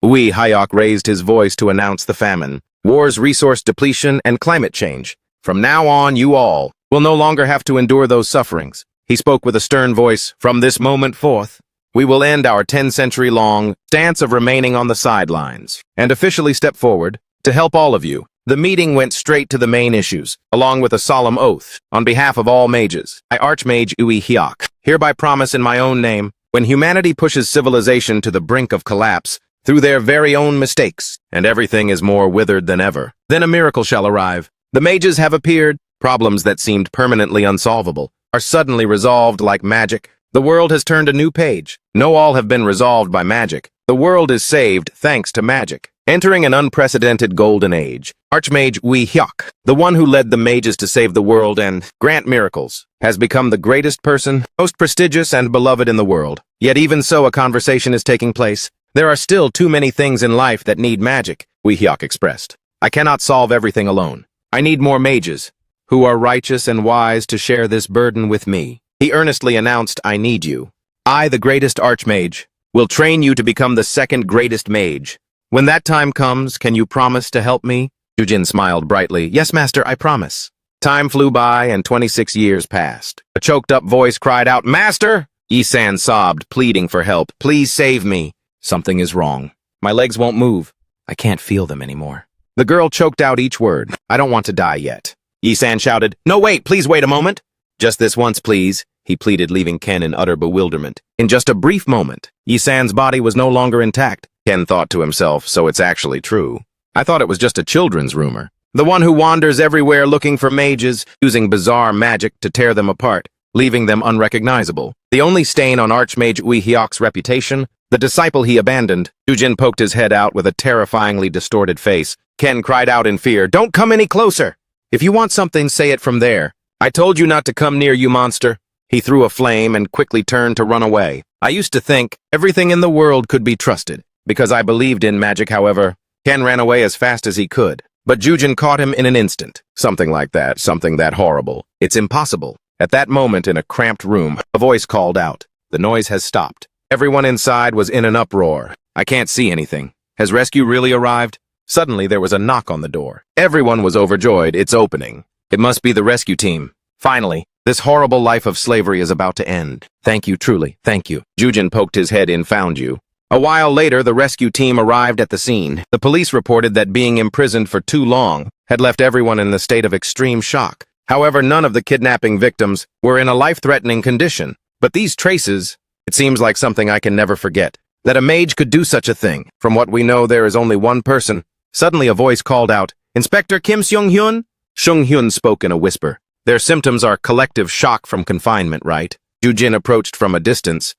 Ui Hayok raised his voice to announce the famine, wars, resource depletion, and climate change. From now on, you all will no longer have to endure those sufferings. He spoke with a stern voice. From this moment forth, we will end our 10-century-long stance of remaining on the sidelines and officially step forward to help all of you. The meeting went straight to the main issues, along with a solemn oath. On behalf of all mages, I, Archmage Ui Hyok, hereby promise in my own name, when humanity pushes civilization to the brink of collapse through their very own mistakes, and everything is more withered than ever, then a miracle shall arrive. The mages have appeared. Problems that seemed permanently unsolvable are suddenly resolved like magic. The world has turned a new page. No all have been resolved by magic. The world is saved thanks to magic. Entering an unprecedented golden age, Archmage Ui Hyok, the one who led the mages to save the world and grant miracles, has become the greatest person, most prestigious and beloved in the world. Yet even so, a conversation is taking place. There are still too many things in life that need magic, Ui Hyok expressed. I cannot solve everything alone. I need more mages, who are righteous and wise to share this burden with me. He earnestly announced, I need you. I, the greatest Archmage, will train you to become the second greatest mage. When that time comes, can you promise to help me? Jujin smiled brightly. Yes, master, I promise. Time flew by and 26 years passed. A choked-up voice cried out, Master! Yi-san sobbed, pleading for help. Please save me. Something is wrong. My legs won't move. I can't feel them anymore. The girl choked out each word. I don't want to die yet. Yi-san shouted, No, wait, please wait a moment. Just this once, please, he pleaded, leaving Ken in utter bewilderment. In just a brief moment, Yi-san's body was no longer intact. Ken thought to himself, so it's actually true. I thought it was just a children's rumor. The one who wanders everywhere looking for mages, using bizarre magic to tear them apart, leaving them unrecognizable. The only stain on Archmage Ui Hyok's reputation, the disciple he abandoned. Jujin poked his head out with a terrifyingly distorted face. Ken cried out in fear, Don't come any closer! If you want something, say it from there. I told you not to come near, you monster. He threw a flame and quickly turned to run away. I used to think everything in the world could be trusted. Because I believed in magic, however, Ken ran away as fast as he could. But Jujin caught him in an instant. Something like that, something that horrible. It's impossible. At that moment in a cramped room, a voice called out. The noise has stopped. Everyone inside was in an uproar. I can't see anything. Has rescue really arrived? Suddenly there was a knock on the door. Everyone was overjoyed. It's opening. It must be the rescue team. Finally, this horrible life of slavery is about to end. Thank you, truly, thank you. Jujin poked his head in. Found you. A while later, the rescue team arrived at the scene. The police reported that being imprisoned for too long had left everyone in a state of extreme shock. However, none of the kidnapping victims were in a life-threatening condition. But these traces, it seems like something I can never forget. That a mage could do such a thing. From what we know, there is only one person. Suddenly a voice called out, Inspector Kim Seung-hyun? Seung-hyun spoke in a whisper. Their symptoms are collective shock from confinement, right? Jujin approached from a distance.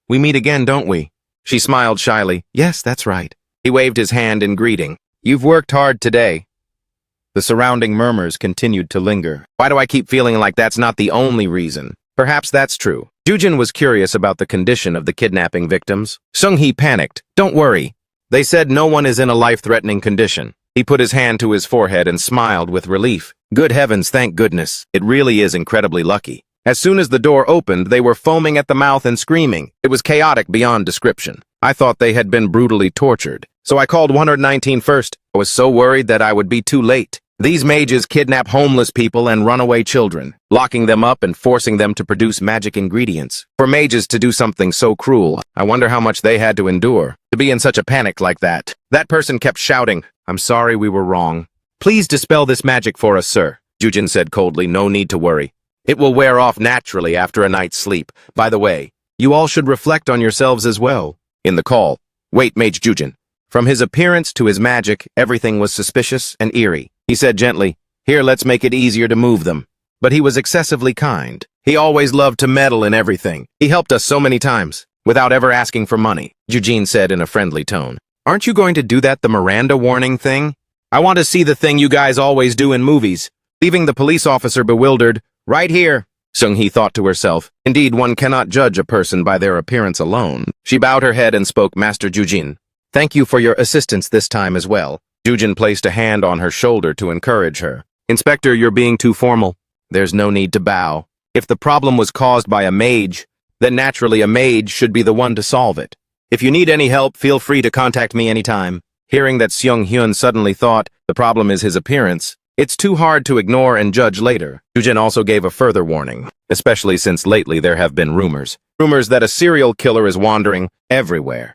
We meet again, don't we? She smiled shyly. Yes, that's right. He waved his hand in greeting. You've worked hard today. The surrounding murmurs continued to linger. Why do I keep feeling like that's not the only reason? Perhaps that's true. Jujin was curious about the condition of the kidnapping victims. Seung-hee panicked. Don't worry. They said no one is in a life-threatening condition. He put his hand to his forehead and smiled with relief. Good heavens, thank goodness. It really is incredibly lucky. As soon as the door opened, they were foaming at the mouth and screaming. It was chaotic beyond description. I thought they had been brutally tortured. So I called 119 first. I was so worried that I would be too late. These mages kidnap homeless people and runaway children, locking them up and forcing them to produce magic ingredients. For mages to do something so cruel, I wonder how much they had to endure, to be in such a panic like that. That person kept shouting, I'm sorry we were wrong. Please dispel this magic for us, sir. Jujin said coldly, no need to worry. It will wear off naturally after a night's sleep. By the way, you all should reflect on yourselves as well. In the call, wait, Mage Jujin. From his appearance to his magic, everything was suspicious and eerie. He said gently, here, let's make it easier to move them. But he was excessively kind. He always loved to meddle in everything. He helped us so many times, without ever asking for money. Jujin said in a friendly tone. Aren't you going to do that the Miranda warning thing? I want to see the thing you guys always do in movies. Leaving the police officer bewildered. Right here, Seung-hee thought to herself. Indeed, one cannot judge a person by their appearance alone. She bowed her head and spoke, Master Jujin. Thank you for your assistance this time as well. Jujin placed a hand on her shoulder to encourage her. Inspector, you're being too formal. There's no need to bow. If the problem was caused by a mage, then naturally a mage should be the one to solve it. If you need any help, feel free to contact me anytime. Hearing that Seung-hyun suddenly thought the problem is his appearance, it's too hard to ignore and judge later. Yujin also gave a further warning, especially since lately there have been rumors that a serial killer is wandering everywhere.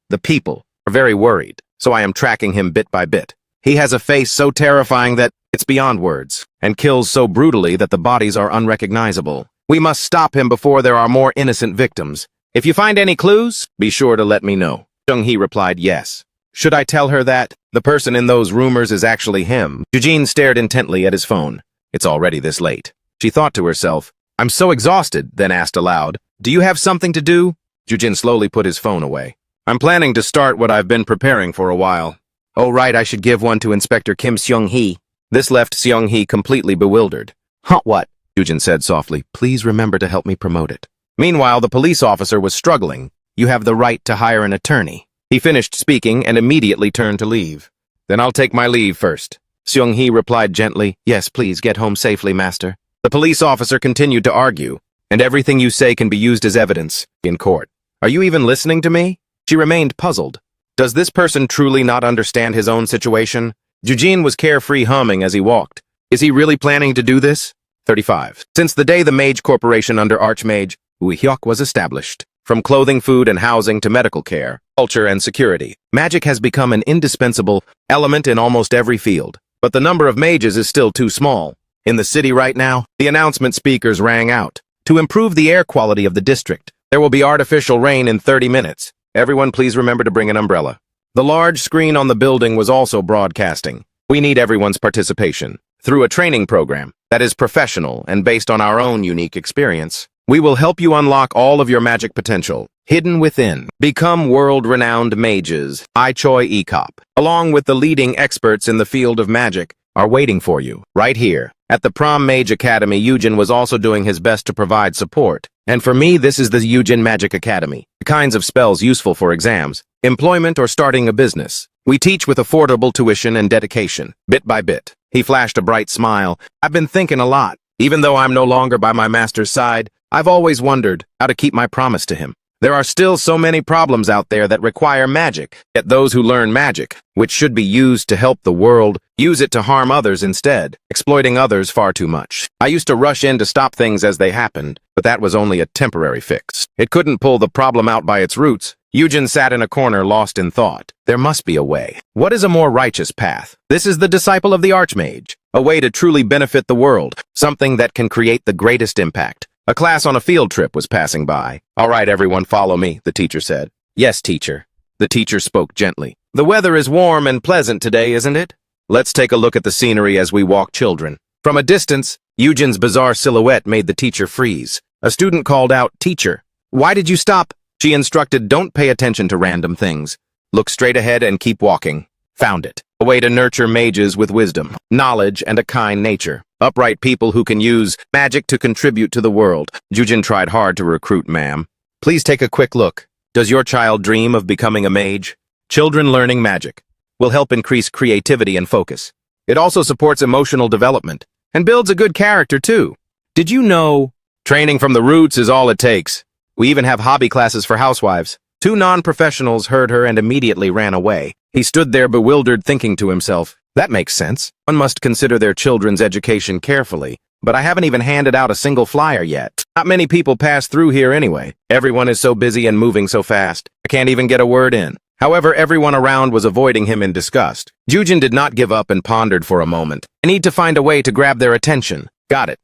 The people are very worried, so I am tracking him bit by bit. He has a face so terrifying that it's beyond words, and kills so brutally that the bodies are unrecognizable. We must stop him before there are more innocent victims. If you find any clues, be sure to let me know. Jung-hee replied yes. Should I tell her that the person in those rumors is actually him? Eugene stared intently at his phone. It's already this late. She thought to herself, I'm so exhausted, then asked aloud, do you have something to do? Eugene slowly put his phone away. I'm planning to start what I've been preparing for a while. Oh right, I should give one to Inspector Kim Seung-hee. This left Seung-hee completely bewildered. Huh, what? Eugene said softly, please remember to help me promote it. Meanwhile, the police officer was struggling. You have the right to hire an attorney. He finished speaking and immediately turned to leave. Then I'll take my leave first. Seung-hee replied gently, yes, please get home safely, master. The police officer continued to argue, and everything you say can be used as evidence in court. Are you even listening to me? She remained puzzled. Does this person truly not understand his own situation? Eugene was carefree humming as he walked. Is he really planning to do this? 35. Since the day the Mage Corporation under Archmage Woo-hyuk was established, from clothing, food, and housing to medical care, culture, and security, magic has become an indispensable element in almost every field. But the number of mages is still too small. In the city right now, the announcement speakers rang out. To improve the air quality of the district, there will be artificial rain in 30 minutes. Everyone please remember to bring an umbrella. The large screen on the building was also broadcasting. We need everyone's participation. Through a training program that is professional and based on our own unique experience, we will help you unlock all of your magic potential, hidden within. Become world-renowned mages. I Choi Ekop, along with the leading experts in the field of magic, are waiting for you, right here. At the Prom Mage Academy, Eugene was also doing his best to provide support. And for me, this is the Eugene Magic Academy. The kinds of spells useful for exams, employment, or starting a business. We teach with affordable tuition and dedication, bit by bit. He flashed a bright smile. I've been thinking a lot. Even though I'm no longer by my master's side, I've always wondered how to keep my promise to him. There are still so many problems out there that require magic, yet those who learn magic, which should be used to help the world, use it to harm others instead, exploiting others far too much. I used to rush in to stop things as they happened, but that was only a temporary fix. It couldn't pull the problem out by its roots. Eugen sat in a corner lost in thought. There must be a way. What is a more righteous path? This is the disciple of the Archmage, a way to truly benefit the world, something that can create the greatest impact. A class on a field trip was passing by. All right, everyone, follow me, the teacher said. Yes, teacher. The teacher spoke gently. The weather is warm and pleasant today, isn't it? Let's take a look at the scenery as we walk, children. From a distance, Eugen's bizarre silhouette made the teacher freeze. A student called out, Teacher, why did you stop? She instructed, don't pay attention to random things. Look straight ahead and keep walking. Found it. A way to nurture mages with wisdom, knowledge, and a kind nature. Upright people who can use magic to contribute to the world. Eugen tried hard to recruit, ma'am. Please take a quick look. Does your child dream of becoming a mage? Children learning magic will help increase creativity and focus. It also supports emotional development and builds a good character, too. Did you know training from the roots is all it takes? We even have hobby classes for housewives. Two non-professionals heard her and immediately ran away. He stood there bewildered, thinking to himself, that makes sense. One must consider their children's education carefully, but I haven't even handed out a single flyer yet. Not many people pass through here anyway. Everyone is so busy and moving so fast. I can't even get a word in. However, everyone around was avoiding him in disgust. Eugen did not give up and pondered for a moment. I need to find a way to grab their attention. Got it.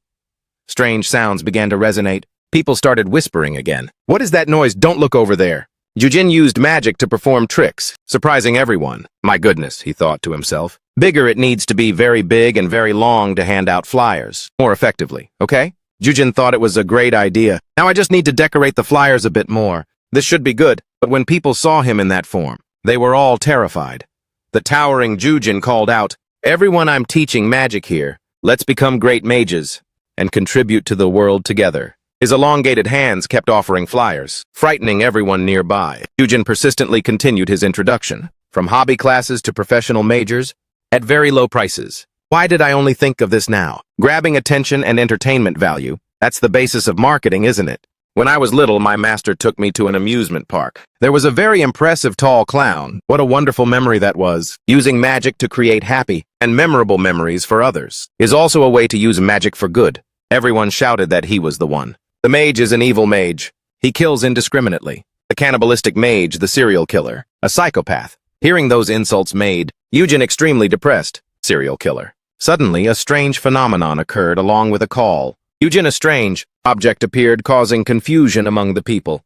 Strange sounds began to resonate. People started whispering again. What is that noise? Don't look over there. Eugen used magic to perform tricks, surprising everyone. My goodness, he thought to himself. Bigger it needs to be very big and very long to hand out flyers. More effectively, okay? Eugen thought it was a great idea. Now I just need to decorate the flyers a bit more. This should be good. But when people saw him in that form, they were all terrified. The towering Eugen called out, Everyone, I'm teaching magic here. Let's become great mages and contribute to the world together. His elongated hands kept offering flyers, frightening everyone nearby. Eugen persistently continued his introduction, from hobby classes to professional majors, at very low prices. Why did I only think of this now? Grabbing attention and entertainment value, that's the basis of marketing, isn't it? When I was little, my master took me to an amusement park. There was a very impressive tall clown. What a wonderful memory that was. Using magic to create happy and memorable memories for others is also a way to use magic for good. Everyone shouted that he was the one. The mage is an evil mage. He kills indiscriminately. The cannibalistic mage, the serial killer, a psychopath. Hearing those insults made Eugen extremely depressed. Serial killer. Suddenly, a strange phenomenon occurred along with a call. Eugen, a strange object appeared, causing confusion among the people.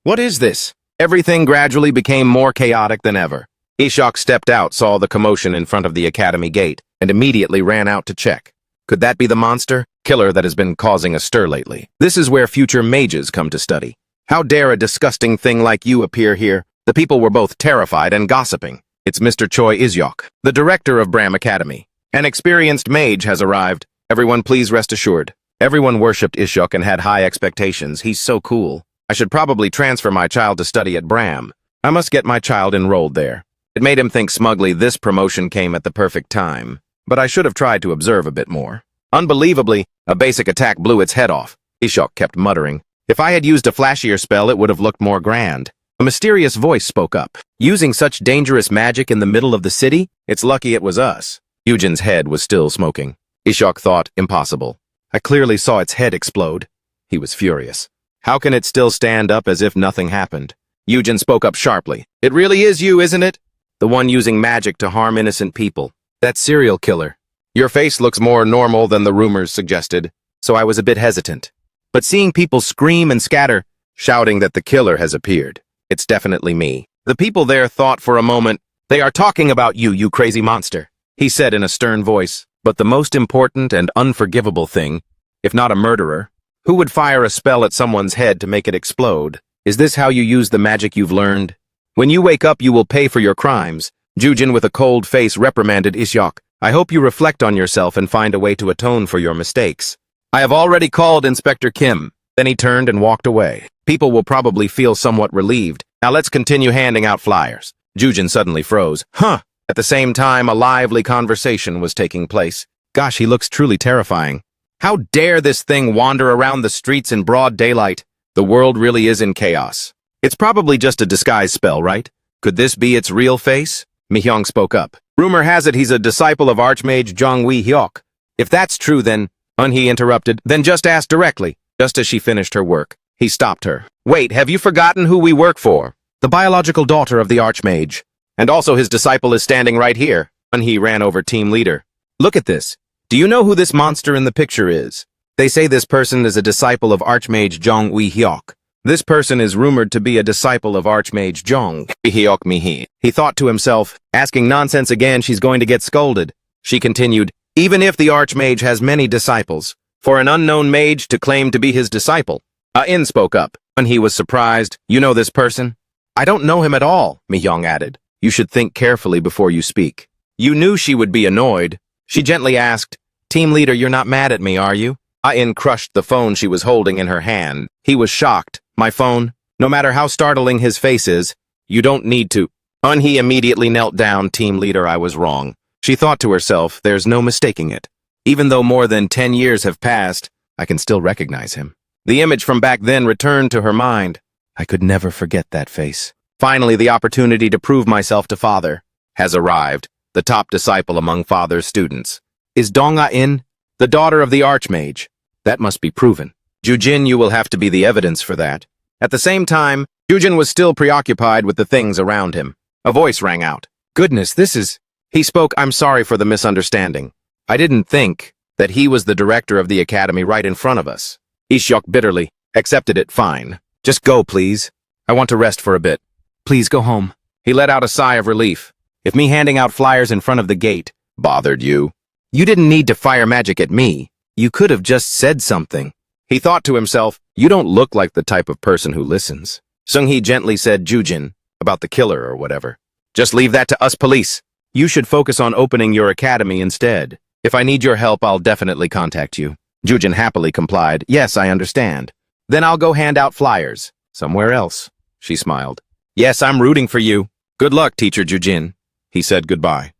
What is this? Everything gradually became more chaotic than ever. Ishak stepped out, saw the commotion in front of the academy gate, and immediately ran out to check. Could that be the monster killer that has been causing a stir lately? This is where future mages come to study. How dare a disgusting thing like you appear here? The people were both terrified and gossiping. It's Mr. Choi Isyok, the director of Bram Academy. An experienced mage has arrived. Everyone please rest assured. Everyone worshipped Isyok and had high expectations. He's so cool. I should probably transfer my child to study at Bram. I must get my child enrolled there. It made him think smugly this promotion came at the perfect time. But I should have tried to observe a bit more. Unbelievably, a basic attack blew its head off. Isyok kept muttering. If I had used a flashier spell, it would have looked more grand. A mysterious voice spoke up. Using such dangerous magic in the middle of the city? It's lucky it was us. Eugen's head was still smoking. Isyok thought, impossible. I clearly saw its head explode. He was furious. How can it still stand up as if nothing happened? Eugen spoke up sharply. It really is you, isn't it? The one using magic to harm innocent people. That serial killer. Your face looks more normal than the rumors suggested, so I was a bit hesitant. But seeing people scream and scatter, shouting that the killer has appeared, it's definitely me. The people there thought for a moment, they are talking about you, you crazy monster, he said in a stern voice. But the most important and unforgivable thing, if not a murderer, who would fire a spell at someone's head to make it explode? Is this how you use the magic you've learned? When you wake up, you will pay for your crimes. Eugen with a cold face reprimanded Isyok. I hope you reflect on yourself and find a way to atone for your mistakes. I have already called Inspector Kim. Then he turned and walked away. People will probably feel somewhat relieved. Now let's continue handing out flyers. Eugen suddenly froze. Huh! At the same time, a lively conversation was taking place. Gosh, he looks truly terrifying. How dare this thing wander around the streets in broad daylight? The world really is in chaos. It's probably just a disguise spell, right? Could this be its real face? Mi-hyung spoke up. Rumor has it he's a disciple of Archmage Jong Wee-hyuk. If that's true, then, Eun-hee interrupted, then just ask directly. Just as she finished her work, he stopped her. Wait, have you forgotten who we work for? The biological daughter of the Archmage. And also his disciple is standing right here. Eun-hee ran over team leader. Look at this. Do you know who this monster in the picture is? They say this person is a disciple of Archmage Jong Wee-hyuk. This person is rumored to be a disciple of Archmage Jong Wee-hyuk Mi-hee. He thought to himself, asking nonsense again, she's going to get scolded. She continued, even if the Archmage has many disciples, for an unknown mage to claim to be his disciple. In spoke up. Eun-hee was surprised. You know this person? I don't know him at all, Mi-hyung added. You should think carefully before you speak. You knew she would be annoyed. She gently asked, Team leader, you're not mad at me, are you? In crushed the phone she was holding in her hand. He was shocked. My phone? No matter how startling his face is, you don't need to. Eun-hee immediately knelt down. Team leader, I was wrong. She thought to herself, there's no mistaking it. Even though more than 10 years have passed, I can still recognize him. The image from back then returned to her mind. I could never forget that face. Finally, the opportunity to prove myself to father has arrived, the top disciple among father's students. Is Dong-a-in the daughter of the Archmage? That must be proven. Jujin, you will have to be the evidence for that. At the same time, Jujin was still preoccupied with the things around him. A voice rang out. Goodness, this is... He spoke, I'm sorry for the misunderstanding. I didn't think that he was the director of the academy right in front of us. Isyok bitterly accepted it. Fine. Just go, please. I want to rest for a bit. Please go home. He let out a sigh of relief. If me handing out flyers in front of the gate bothered you, you didn't need to fire magic at me. You could have just said something. He thought to himself, you don't look like the type of person who listens. Sung-hee gently said, Jujin, about the killer or whatever. Just leave that to us police. You should focus on opening your academy instead. If I need your help, I'll definitely contact you. Jujin happily complied. Yes, I understand. Then I'll go hand out flyers. Somewhere else. She smiled. Yes, I'm rooting for you. Good luck, Teacher Jujin. He said goodbye.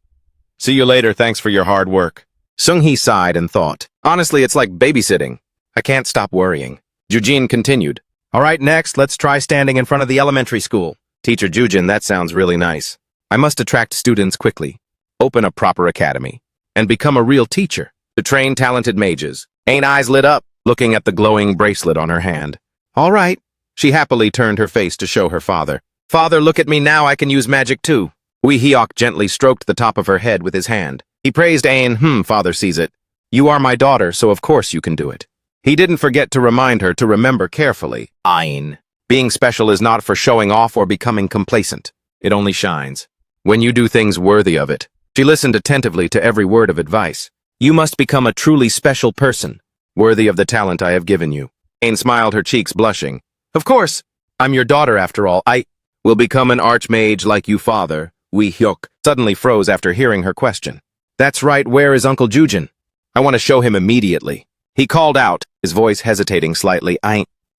See you later, thanks for your hard work. Sung-hee sighed and thought, honestly, it's like babysitting. I can't stop worrying. Jujin continued, All right, next, let's try standing in front of the elementary school. Teacher Jujin, that sounds really nice. I must attract students quickly, open a proper academy, and become a real teacher to train talented mages. Ain't eyes lit up, looking at the glowing bracelet on her hand. All right. She happily turned her face to show her father. Father, look at me now, I can use magic too. Wee Hyok gently stroked the top of her head with his hand. He praised Ain. Father sees it. You are my daughter, so of course you can do it. He didn't forget to remind her to remember carefully. Ain. Being special is not for showing off or becoming complacent. It only shines when you do things worthy of it. She listened attentively to every word of advice. You must become a truly special person, worthy of the talent I have given you. Ain smiled, her cheeks blushing. Of course, I'm your daughter after all. I will become an archmage like you, father. Wee Hyuk suddenly froze after hearing her question. That's right, where is Uncle Jujin? I want to show him immediately. He called out, his voice hesitating slightly.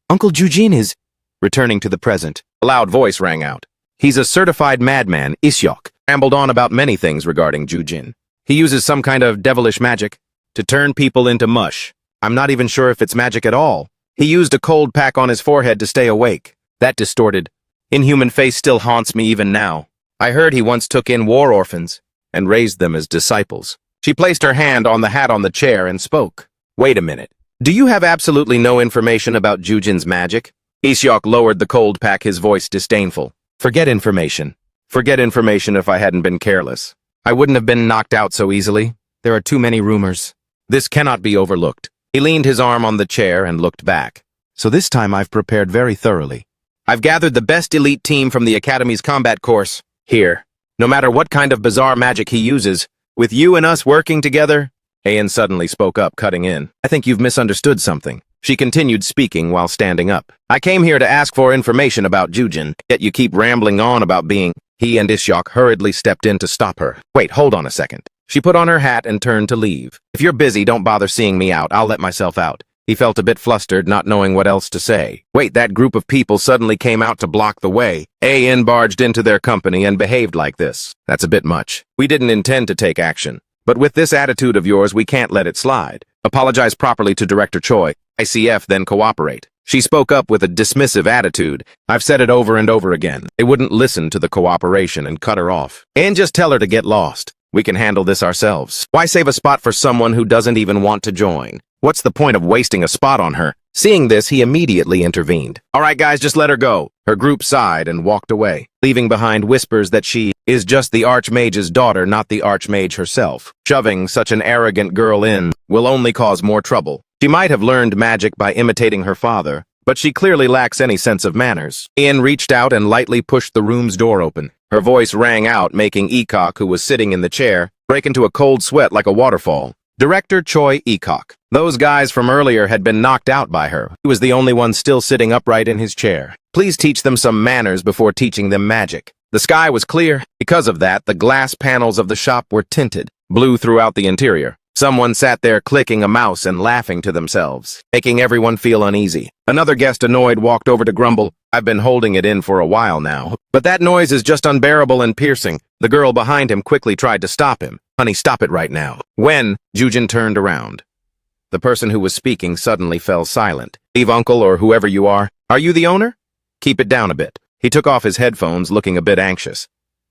Uncle Jujin is returning to the present. A loud voice rang out. He's a certified madman, Isyok, rambled on about many things regarding Jujin. He uses some kind of devilish magic to turn people into mush. I'm not even sure if it's magic at all. He used a cold pack on his forehead to stay awake. That distorted, inhuman face still haunts me even now. I heard he once took in war orphans and raised them as disciples. She placed her hand on the hat on the chair and spoke. Wait a minute. Do you have absolutely no information about Jujin's magic? Isyok lowered the cold pack, his voice disdainful. Forget information. Forget information if I hadn't been careless. I wouldn't have been knocked out so easily. There are too many rumors. This cannot be overlooked. He leaned his arm on the chair and looked back. So this time I've prepared very thoroughly. I've gathered the best elite team from the Academy's combat course. Here. No matter what kind of bizarre magic he uses, with you and us working together. Ayan suddenly spoke up, cutting in. I think you've misunderstood something. She continued speaking while standing up. I came here to ask for information about Jujin, yet you keep rambling on about being. He and Isyok hurriedly stepped in to stop her. Wait, hold on a second. She put on her hat and turned to leave. If you're busy, don't bother seeing me out. I'll let myself out. He felt a bit flustered, not knowing what else to say. Wait, that group of people suddenly came out to block the way. Ayan barged into their company and behaved like this. That's a bit much. We didn't intend to take action. But with this attitude of yours, we can't let it slide. Apologize properly to Director Choi. ICF, then cooperate. She spoke up with a dismissive attitude. I've said it over and over again. They wouldn't listen to the cooperation and cut her off. And just tell her to get lost. We can handle this ourselves. Why save a spot for someone who doesn't even want to join? What's the point of wasting a spot on her? Seeing this, he immediately intervened. All right, guys, just let her go. Her group sighed and walked away, leaving behind whispers that she is just the Archmage's daughter, not the Archmage herself. Shoving such an arrogant girl in will only cause more trouble. She might have learned magic by imitating her father, but she clearly lacks any sense of manners. Ian reached out and lightly pushed the room's door open. Her voice rang out, making Eacock, who was sitting in the chair, break into a cold sweat like a waterfall. Director Choi Eacock. Those guys from earlier had been knocked out by her. He was the only one still sitting upright in his chair. Please teach them some manners before teaching them magic. The sky was clear. Because of that, the glass panels of the shop were tinted, blue throughout the interior. Someone sat there clicking a mouse and laughing to themselves, making everyone feel uneasy. Another guest, annoyed, walked over to grumble. I've been holding it in for a while now, but that noise is just unbearable and piercing. The girl behind him quickly tried to stop him. Honey, stop it right now. When Jujin turned around, the person who was speaking suddenly fell silent. Leave, uncle, or whoever you are. Are you the owner? Keep it down a bit. He took off his headphones, looking a bit anxious.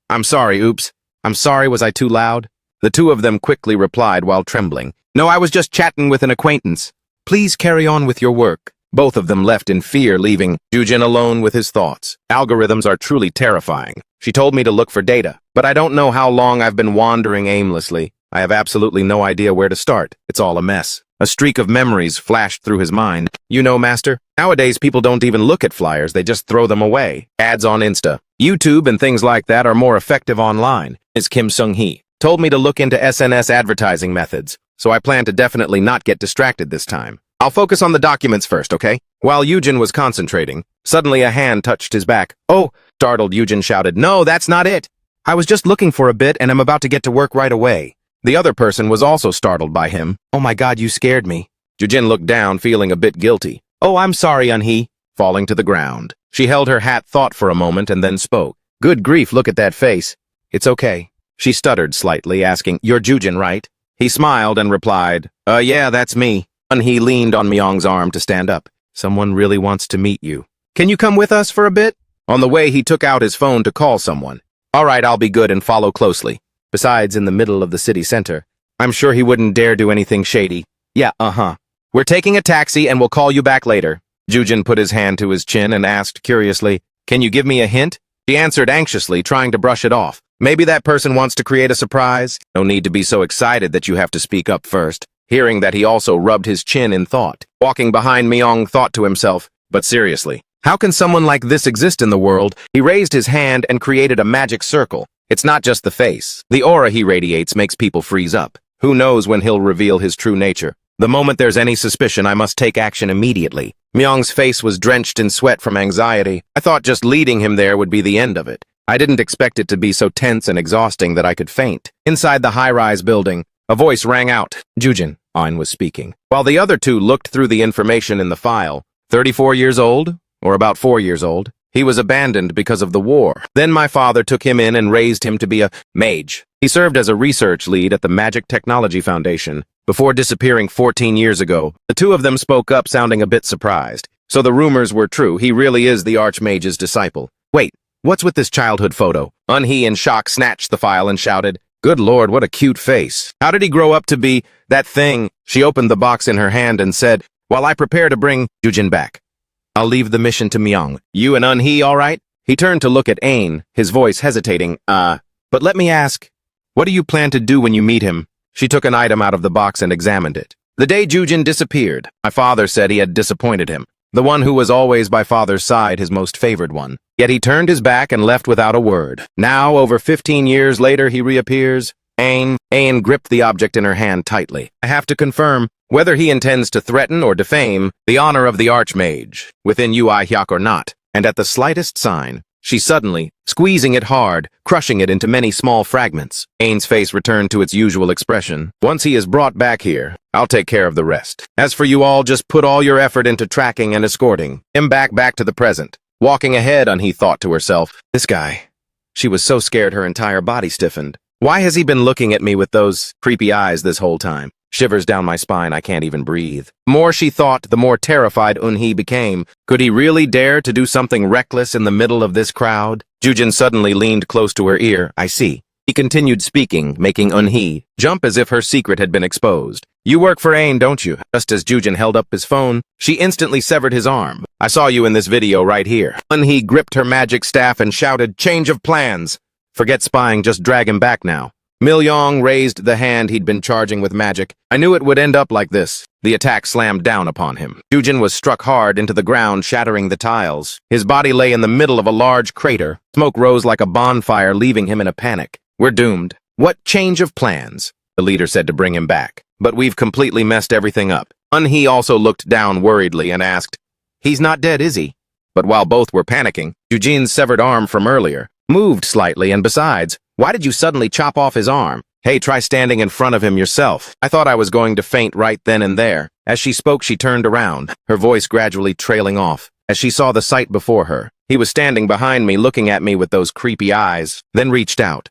I'm sorry, oops. I'm sorry, was I too loud? The two of them quickly replied while trembling. No, I was just chatting with an acquaintance. Please carry on with your work. Both of them left in fear, leaving Jujin alone with his thoughts. Algorithms are truly terrifying. She told me to look for data, but I don't know how long I've been wandering aimlessly. I have absolutely no idea where to start. It's all a mess. A streak of memories flashed through his mind. You know, Master, nowadays people don't even look at flyers, they just throw them away. Ads on Insta, YouTube, and things like that are more effective online. Ms. Kim Sung-hee told me to look into SNS advertising methods, so I plan to definitely not get distracted this time. I'll focus on the documents first, okay? While Eugen was concentrating, suddenly a hand touched his back. Oh, startled, Eugen shouted. No, that's not it. I was just looking for a bit and I'm about to get to work right away. The other person was also startled by him. Oh my God, you scared me. Eugen looked down, feeling a bit guilty. Oh, I'm sorry, Unhee. Falling to the ground. She held her hat thought for a moment and then spoke. Good grief, look at that face. It's okay. She stuttered slightly, asking, You're Jujin, right? He smiled and replied, yeah, that's me. Unhee leaned on Myong's arm to stand up. Someone really wants to meet you. Can you come with us for a bit? On the way, he took out his phone to call someone. All right, I'll be good and follow closely. Besides, in the middle of the city center, I'm sure he wouldn't dare do anything shady. Yeah, We're taking a taxi and we'll call you back later. Jujin put his hand to his chin and asked curiously, Can you give me a hint? She answered anxiously, trying to brush it off. Maybe that person wants to create a surprise? No need to be so excited that you have to speak up first. Hearing that, he also rubbed his chin in thought. Walking behind, Myung thought to himself, but seriously, how can someone like this exist in the world? He raised his hand and created a magic circle. It's not just the face. The aura he radiates makes people freeze up. Who knows when he'll reveal his true nature? The moment there's any suspicion, I must take action immediately. Myung's face was drenched in sweat from anxiety. I thought just leading him there would be the end of it. I didn't expect it to be so tense and exhausting that I could faint. Inside the high-rise building, a voice rang out. Jujin, Ain was speaking. While the other two looked through the information in the file, 34 years old, or about 4 years old, he was abandoned because of the war. Then my father took him in and raised him to be a mage. He served as a research lead at the Magic Technology Foundation. Before disappearing 14 years ago, the two of them spoke up, sounding a bit surprised. So the rumors were true. He really is the Archmage's disciple. Wait, what's with this childhood photo? Unhee, in shock, snatched the file and shouted, Good Lord, what a cute face. How did he grow up to be that thing? She opened the box in her hand and said, While I prepare to bring Jujin back, I'll leave the mission to Myung. You and Unhee, all right? He turned to look at Ain, his voice hesitating. But let me ask, what do you plan to do when you meet him? She took an item out of the box and examined it. The day Jujin disappeared, my father said he had disappointed him. The one who was always by father's side, his most favored one. Yet he turned his back and left without a word. Now, over 15 years later, he reappears. Ain gripped the object in her hand tightly. I have to confirm whether he intends to threaten or defame the honor of the Archmage, within Ui Hyuk or not. And at the slightest sign, she suddenly, squeezing it hard, crushing it into many small fragments. Ain's face returned to its usual expression. Once he is brought back here, I'll take care of the rest. As for you all, just put all your effort into tracking and escorting him back to the present. Walking ahead, Unhee thought to herself, This guy. She was so scared her entire body stiffened. Why has he been looking at me with those creepy eyes this whole time? Shivers down my spine, I can't even breathe. The more she thought, the more terrified Unhee became. Could he really dare to do something reckless in the middle of this crowd? Jujin suddenly leaned close to her ear. I see. He continued speaking, making Unhee jump as if her secret had been exposed. You work for Ain, don't you? Just as Jujin held up his phone, she instantly severed his arm. I saw you in this video right here. Unhee gripped her magic staff and shouted, Change of plans. Forget spying, just drag him back now. Myung raised the hand he'd been charging with magic. I knew it would end up like this. The attack slammed down upon him. Jujin was struck hard into the ground, shattering the tiles. His body lay in the middle of a large crater. Smoke rose like a bonfire, leaving him in a panic. We're doomed. What change of plans? The leader said to bring him back. But we've completely messed everything up. Unhee also looked down worriedly and asked, He's not dead, is he? But while both were panicking, Jujin's severed arm from earlier moved slightly, and besides, why did you suddenly chop off his arm? Hey, try standing in front of him yourself. I thought I was going to faint right then and there. As she spoke, she turned around, her voice gradually trailing off. As she saw the sight before her, he was standing behind me, looking at me with those creepy eyes, then reached out.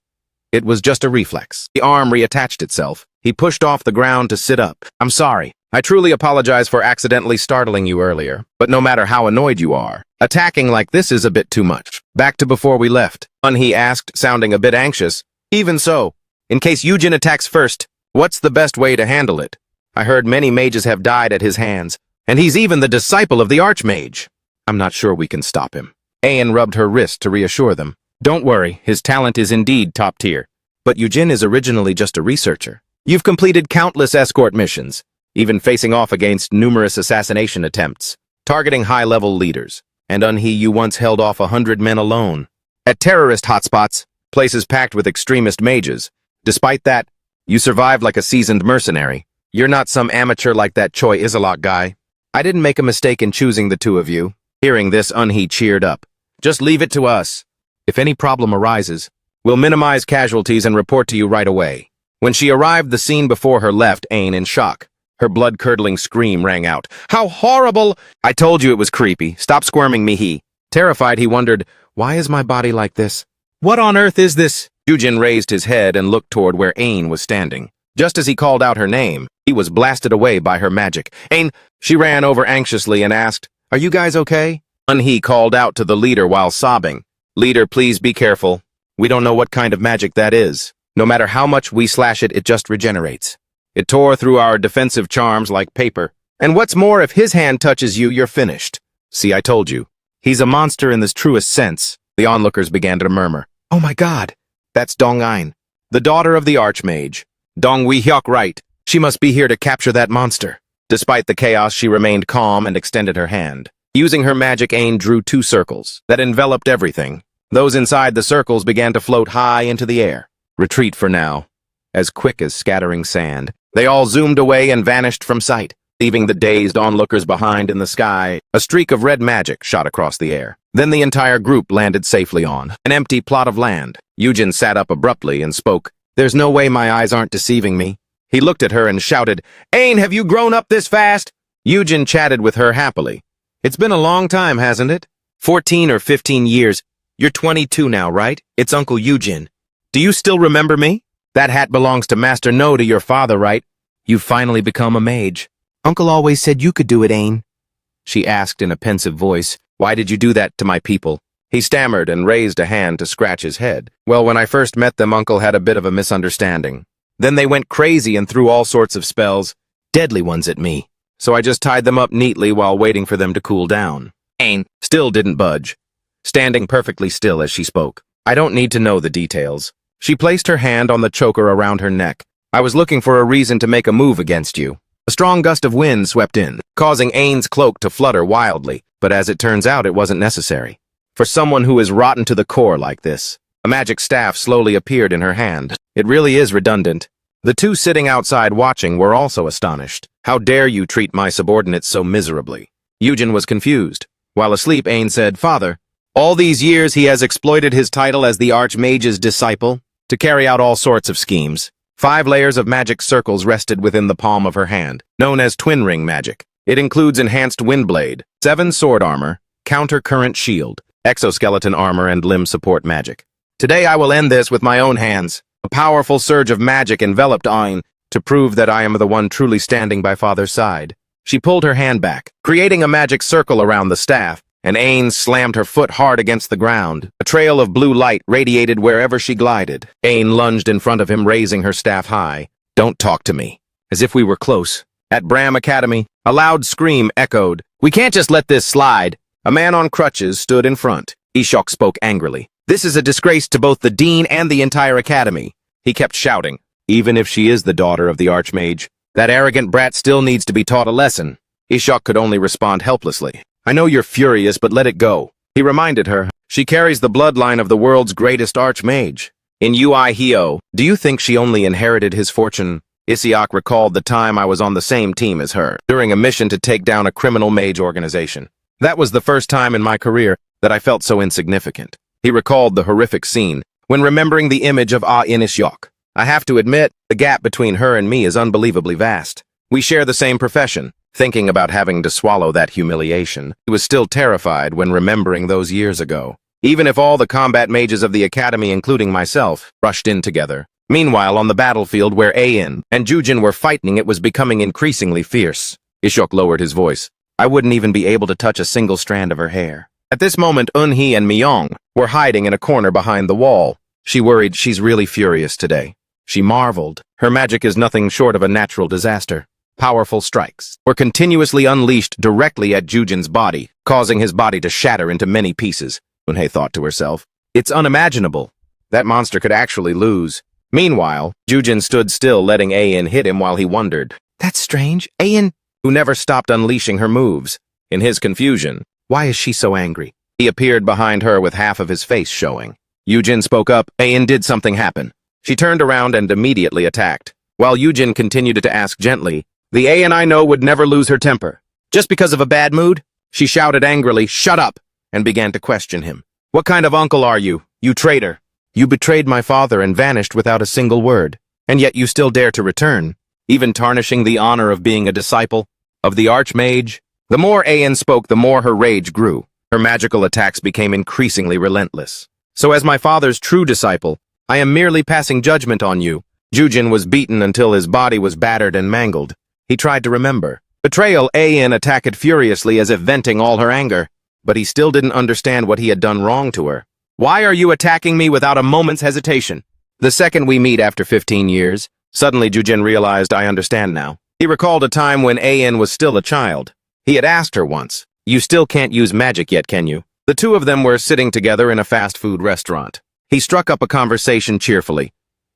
It was just a reflex. The arm reattached itself. He pushed off the ground to sit up. I'm sorry. I truly apologize for accidentally startling you earlier, but no matter how annoyed you are, attacking like this is a bit too much. Back to before we left, Unhee asked, sounding a bit anxious. Even so, in case Jujin attacks first, what's the best way to handle it? I heard many mages have died at his hands, and he's even the disciple of the Archmage. I'm not sure we can stop him. Ain rubbed her wrist to reassure them. Don't worry, his talent is indeed top tier. But Jujin is originally just a researcher. You've completed countless escort missions, even facing off against numerous assassination attempts, targeting high-level leaders. And Unhee, you once held off 100 men alone. At terrorist hotspots, places packed with extremist mages. Despite that, you survived like a seasoned mercenary. You're not some amateur like that Choi Isolok guy. I didn't make a mistake in choosing the two of you. Hearing this, Unhee cheered up. Just leave it to us. If any problem arises, we'll minimize casualties and report to you right away. When she arrived, the scene before her left Ain in shock. Her blood-curdling scream rang out. How horrible! I told you it was creepy. Stop squirming me, he. Terrified, he wondered, why is my body like this? What on earth is this? Jujin raised his head and looked toward where Ain was standing. Just as he called out her name, he was blasted away by her magic. Ain, she ran over anxiously and asked, Are you guys okay? He called out to the leader while sobbing. Leader, please be careful. We don't know what kind of magic that is. No matter how much we slash it, it just regenerates. It tore through our defensive charms like paper. And what's more, if his hand touches you, you're finished. See, I told you. He's a monster in this truest sense. The onlookers began to murmur. Oh my god, that's Dong Ein, the daughter of the Archmage. Dong Wei Hyuk right. She must be here to capture that monster. Despite the chaos, she remained calm and extended her hand. Using her magic, Ein drew 2 circles that enveloped everything. Those inside the circles began to float high into the air. Retreat for now. As quick as scattering sand, they all zoomed away and vanished from sight, leaving the dazed onlookers behind in the sky. A streak of red magic shot across the air. Then the entire group landed safely on an empty plot of land. Yujin sat up abruptly and spoke. There's no way my eyes aren't deceiving me. He looked at her and shouted, Ein, have you grown up this fast? Yujin chatted with her happily. It's been a long time, hasn't it? 14 or 15 years. You're 22 now, right? It's Uncle Yujin. Do you still remember me? That hat belongs to Master No to your father, right? You've finally become a mage. Uncle always said you could do it, Ein. She asked in a pensive voice. Why did you do that to my people? He stammered and raised a hand to scratch his head. Well, when I first met them, Uncle had a bit of a misunderstanding. Then they went crazy and threw all sorts of spells, deadly ones at me. So I just tied them up neatly while waiting for them to cool down. Ein still didn't budge, standing perfectly still as she spoke. I don't need to know the details. She placed her hand on the choker around her neck. I was looking for a reason to make a move against you. A strong gust of wind swept in, causing Ein's cloak to flutter wildly, but as it turns out, it wasn't necessary. For someone who is rotten to the core like this, a magic staff slowly appeared in her hand. It really is redundant. The 2 sitting outside watching were also astonished. How dare you treat my subordinates so miserably? Yujin was confused. While asleep, Ein said, Father, all these years he has exploited his title as the Archmage's disciple to carry out all sorts of schemes. 5 layers of magic circles rested within the palm of her hand, known as twin ring magic. It includes enhanced windblade, 7 sword armor, counter-current shield, exoskeleton armor, and limb support magic. Today I will end this with my own hands. A powerful surge of magic enveloped Ein to prove that I am the one truly standing by Father's side. She pulled her hand back, creating a magic circle around the staff, and Ein slammed her foot hard against the ground. A trail of blue light radiated wherever she glided. Ein lunged in front of him, raising her staff high. Don't talk to me. As if we were close. At Bram Academy, a loud scream echoed. We can't just let this slide. A man on crutches stood in front. Ishok spoke angrily. This is a disgrace to both the dean and the entire academy. He kept shouting. Even if she is the daughter of the Archmage, that arrogant brat still needs to be taught a lesson. Ishok could only respond helplessly. I know you're furious, but let it go. He reminded her. She carries the bloodline of the world's greatest Archmage. In Ui Hio, do you think she only inherited his fortune? Isiok recalled the time I was on the same team as her, during a mission to take down a criminal mage organization. That was the first time in my career that I felt so insignificant. He recalled the horrific scene when remembering the image of Isiok. I have to admit, the gap between her and me is unbelievably vast. We share the same profession. Thinking about having to swallow that humiliation, he was still terrified when remembering those years ago. Even if all the combat mages of the academy, including myself, rushed in together. Meanwhile, on the battlefield where Ein and Jujin were fighting, it was becoming increasingly fierce. Ishok lowered his voice. I wouldn't even be able to touch a single strand of her hair. At this moment, Eunhee and Myong were hiding in a corner behind the wall. She worried she's really furious today. She marveled. Her magic is nothing short of a natural disaster. Powerful strikes were continuously unleashed directly at Jujin's body, causing his body to shatter into many pieces. Eunhee thought to herself, it's unimaginable. That monster could actually lose. Meanwhile, Jujin stood still, letting Ein hit him while he wondered. That's strange. Ein, who never stopped unleashing her moves. In his confusion, why is she so angry? He appeared behind her with half of his face showing. Yujin spoke up. Ein, did something happen? She turned around and immediately attacked. While Yujin continued to ask gently, the Ein I know would never lose her temper. Just because of a bad mood? She shouted angrily, shut up, and began to question him. What kind of uncle are you, you traitor? You betrayed my father and vanished without a single word, and yet you still dare to return, even tarnishing the honor of being a disciple of the Archmage. The more Ein spoke, the more her rage grew. Her magical attacks became increasingly relentless. So as my father's true disciple, I am merely passing judgment on you. Jujin was beaten until his body was battered and mangled. He tried to remember. Betrayal. Ein attacked furiously as if venting all her anger. but he still didn't understand what he had done wrong to her. Why are you attacking me without a moment's hesitation? The second we meet after 15 years, suddenly Jujin realized I understand now. He recalled a time when Ain was still a child. He had asked her once, "You still can't use magic yet, can you?" The two of them were sitting together in a fast food restaurant. He struck up a conversation cheerfully.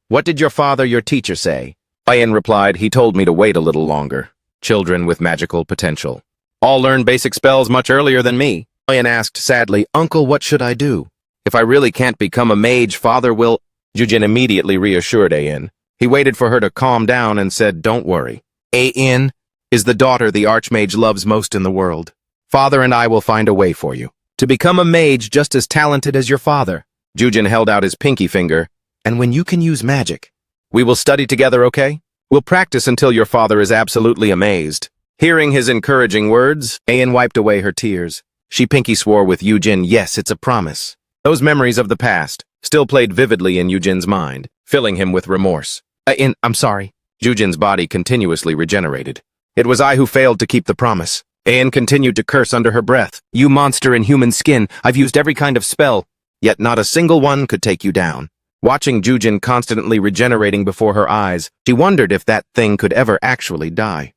"What did your father, your teacher, say?" Ain replied, "He told me to wait a little longer. Children with magical potential all learn basic spells much earlier than me." Ain asked sadly, "Uncle, what should I do? If I really can't become a mage, father will—" Jujin immediately reassured Ain. He waited for her to calm down and said, "Don't worry. Ain is the daughter the Archmage loves most in the world. Father and I will find a way for you to become a mage just as talented as your father." Jujin held out his pinky finger. "And when you can use magic, we will study together, okay? We'll practice until your father is absolutely amazed." Hearing his encouraging words, Ain wiped away her tears. She pinky swore with Yujin, "Yes, it's a promise." Those memories of the past still played vividly in Yujin's mind, filling him with remorse. I'm sorry." Jujin's body continuously regenerated. "It was I who failed to keep the promise." Ain continued to curse under her breath. "You monster in human skin, I've used every kind of spell, yet not a single one could take you down." Watching Jujin constantly regenerating before her eyes, she wondered if that thing could ever actually die.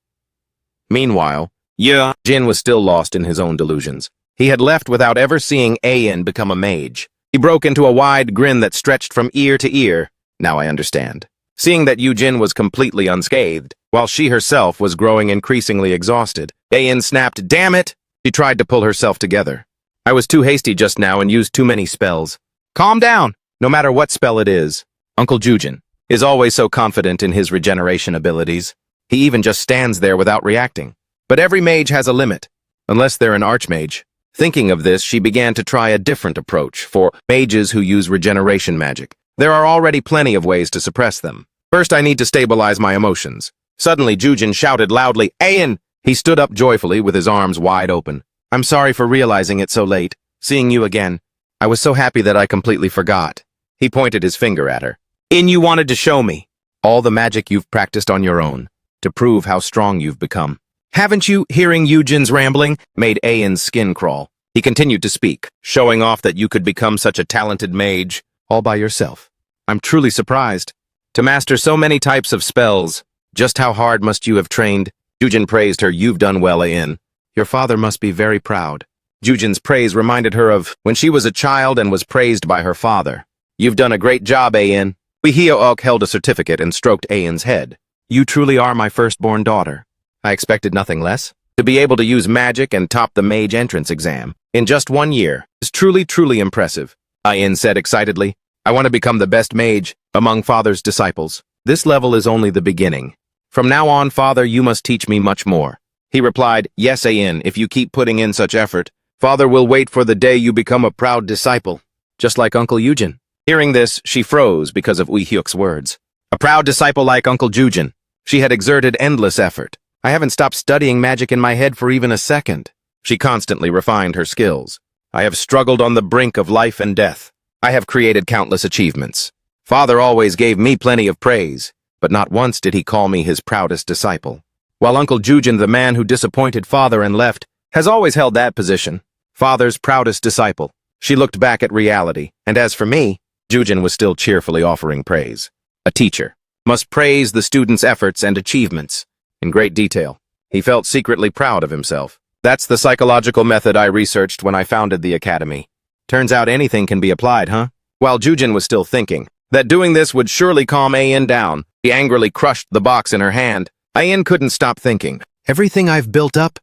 Meanwhile, Jin was still lost in his own delusions. He had left without ever seeing Ain become a mage. He broke into a wide grin that stretched from ear to ear. "Now I understand." Seeing that Yujin was completely unscathed, while she herself was growing increasingly exhausted, Ain snapped, "Damn it!" She tried to pull herself together. "I was too hasty just now and used too many spells." "Calm down, no matter what spell it is." Uncle Jujin is always so confident in his regeneration abilities. He even just stands there without reacting. But every mage has a limit, unless they're an archmage. Thinking of this, she began to try a different approach for mages who use regeneration magic. There are already plenty of ways to suppress them. First, I need to stabilize my emotions. Suddenly, Jujin shouted loudly, "Ain!" He stood up joyfully with his arms wide open. "I'm sorry for realizing it so late. Seeing you again. I was so happy that I completely forgot." He pointed his finger at her. You wanted to show me all the magic you've practiced on your own, to prove how strong you've become. Haven't you?" Hearing Yujin's rambling made Ain's skin crawl. He continued to speak, showing off that you could become such a talented mage all by yourself. "I'm truly surprised. To master so many types of spells, just how hard must you have trained?" Jujin praised her. "You've done well, Ain. Your father must be very proud." Jujin's praise reminded her of when she was a child and was praised by her father. "You've done a great job, Ain." Wihio-ok held a certificate and stroked Ain's head. "You truly are my firstborn daughter. I expected nothing less. To be able to use magic and top the mage entrance exam in just 1 year is truly, truly impressive." Ain said excitedly, "I want to become the best mage among Father's disciples. This level is only the beginning. From now on, Father, you must teach me much more." He replied, "Yes, Ain, if you keep putting in such effort, Father will wait for the day you become a proud disciple, just like Uncle Yujin." Hearing this, she froze because of Uihyuk's words. A proud disciple like Uncle Jujin. She had exerted endless effort. "I haven't stopped studying magic in my head for even a second." She constantly refined her skills. "I have struggled on the brink of life and death. I have created countless achievements. Father always gave me plenty of praise, but not once did he call me his proudest disciple. While Uncle Jujin, the man who disappointed Father and left, has always held that position. Father's proudest disciple." She looked back at reality, and as for me, Jujin was still cheerfully offering praise. A teacher must praise the student's efforts and achievements in great detail. He felt secretly proud of himself. That's the psychological method I researched when I founded the academy. Turns out anything can be applied, huh? While Jujin was still thinking that doing this would surely calm Ain down, he angrily crushed the box in her hand. Ain couldn't stop thinking, "Everything I've built up?"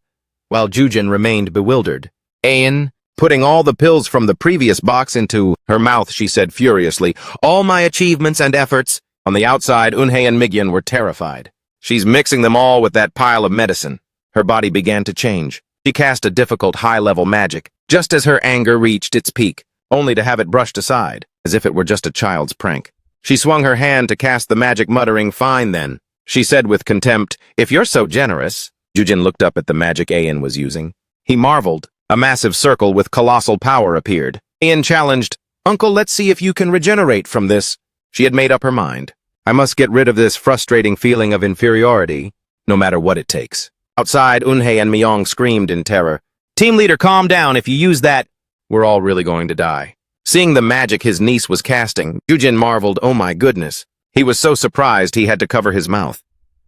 While Jujin remained bewildered. Ain, putting all the pills from the previous box into her mouth, she said furiously, "All my achievements and efforts." On the outside, Unhei and Migyan were terrified. "She's mixing them all with that pile of medicine." Her body began to change. She cast a difficult high-level magic, just as her anger reached its peak, only to have it brushed aside, as if it were just a child's prank. She swung her hand to cast the magic, muttering, "Fine then." She said with contempt, "If you're so generous." Jujin looked up at the magic Ain was using. He marveled. A massive circle with colossal power appeared. Ain challenged, "Uncle, let's see if you can regenerate from this." She had made up her mind. "I must get rid of this frustrating feeling of inferiority, no matter what it takes." Outside, Unhei and Myong screamed in terror. Team leader, calm down. If you use that, we're all really going to die. Seeing the magic his niece was casting, Yujin marveled, oh my goodness. He was so surprised he had to cover his mouth.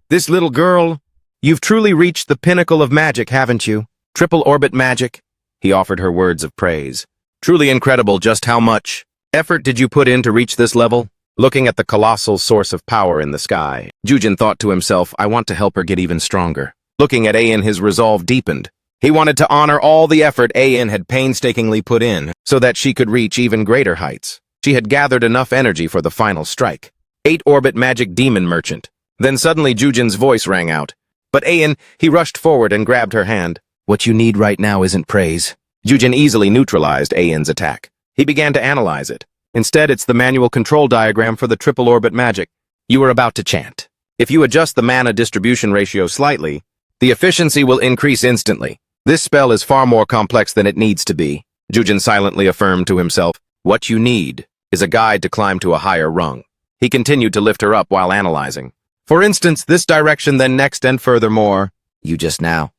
This little girl, you've truly reached the pinnacle of magic, haven't you? Triple orbit magic? He offered her words of praise. Truly incredible. Just how much effort did you put in to reach this level? Looking at the colossal source of power in the sky, Yujin thought to himself, I want to help her get even stronger. Looking at Ayin, his resolve deepened. He wanted to honor all the effort Ayin had painstakingly put in so that she could reach even greater heights. She had gathered enough energy for the final strike. 8-orbit magic demon merchant. Then suddenly Yujin's voice rang out. But Ayin, he rushed forward and grabbed her hand. What you need right now isn't praise. Yujin easily neutralized Ayin's attack. He began to analyze it. Instead, it's the manual control diagram for the triple orbit magic. You were about to chant. If you adjust the mana distribution ratio slightly, the efficiency will increase instantly. This spell is far more complex than it needs to be. Yujin silently affirmed to himself, what you need is a guide to climb to a higher rung. He continued to lift her up while analyzing. For instance, this direction, then next, and furthermore. You just now.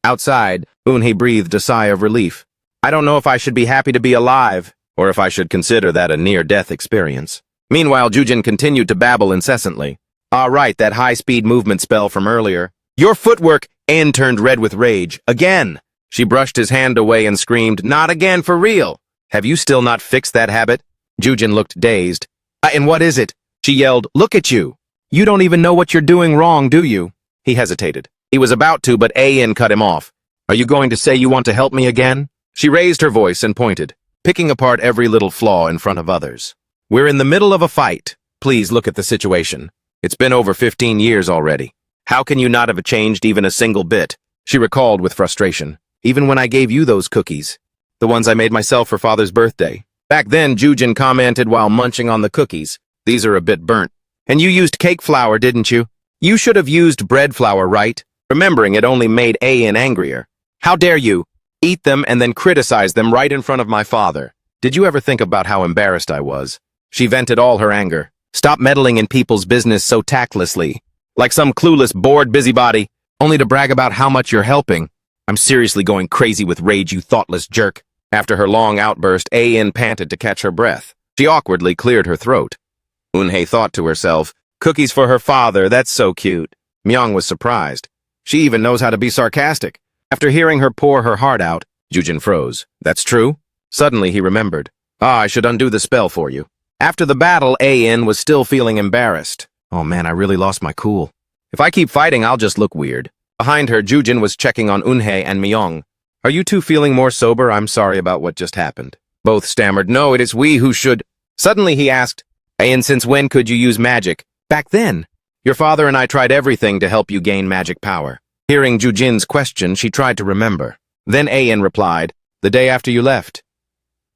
Outside, Unhe breathed a sigh of relief. I don't know if I should be happy to be alive, or if I should consider that a near-death experience. Meanwhile, Yujin continued to babble incessantly. Right, that high-speed movement spell from earlier. Your footwork! Ayin turned red with rage. Again! She brushed his hand away and screamed, not again, for real! Have you still not fixed that habit? Yujin looked dazed. And what is it? She yelled, look at you! You don't even know what you're doing wrong, do you? He hesitated. He was about to, but Ayin cut him off. Are you going to say you want to help me again? She raised her voice and pointed, picking apart every little flaw in front of others. We're in the middle of a fight. Please look at the situation. It's been over 15 years already. How can you not have changed even a single bit? She recalled with frustration. Even when I gave you those cookies. The ones I made myself for Father's birthday. Back then, Yujin commented while munching on the cookies. These are a bit burnt. And you used cake flour, didn't you? You should have used bread flour, right? Remembering it only made Ayin angrier. How dare you? Eat them and then criticize them right in front of my father. Did you ever think about how embarrassed I was? She vented all her anger. Stop meddling in people's business so tactlessly. Like some clueless, bored busybody, only to brag about how much you're helping. I'm seriously going crazy with rage, you thoughtless jerk. After her long outburst, Ayin panted to catch her breath. She awkwardly cleared her throat. Unhe thought to herself, cookies for her father, that's so cute. Myung was surprised. She even knows how to be sarcastic. After hearing her pour her heart out, Yujin froze. That's true? Suddenly he remembered. I should undo the spell for you. After the battle, Ayin was still feeling embarrassed. Oh man, I really lost my cool. If I keep fighting, I'll just look weird. Behind her, Yujin was checking on Unhe and Myung. Are you two feeling more sober? I'm sorry about what just happened. Both stammered, no, it is we who should. Suddenly he asked, Ayin, since when could you use magic? Back then. Your father and I tried everything to help you gain magic power. Hearing Yujin's question, she tried to remember. Then Ayin replied, the day after you left.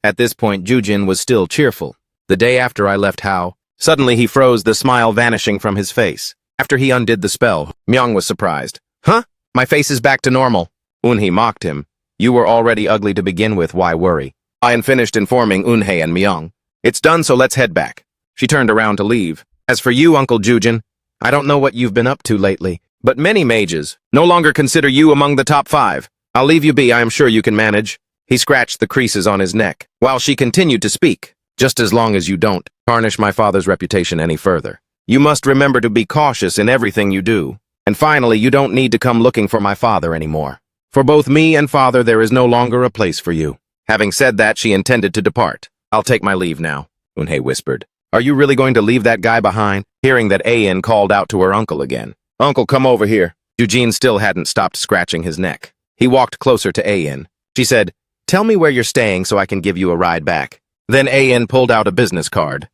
At this point, Yujin was still cheerful. The day after I left, how? Suddenly he froze, the smile vanishing from his face. After he undid the spell, Myung was surprised. Huh? My face is back to normal. Unhe mocked him. You were already ugly to begin with, why worry? Ayin finished informing Unhe and Myung. It's done, so let's head back. She turned around to leave. As for you, Uncle Yujin, I don't know what you've been up to lately, but many mages no longer consider you among the top 5. I'll leave you be, I am sure you can manage. He scratched the creases on his neck, while she continued to speak. Just as long as you don't tarnish my father's reputation any further. You must remember to be cautious in everything you do. And finally, you don't need to come looking for my father anymore. For both me and father, there is no longer a place for you. Having said that, she intended to depart. I'll take my leave now, Unhe whispered. Are you really going to leave that guy behind? Hearing that Ayin called out to her uncle again. Uncle, come over here. Eugene still hadn't stopped scratching his neck. He walked closer to Ayin. She said, tell me where you're staying so I can give you a ride back. Then Ayin pulled out a business card.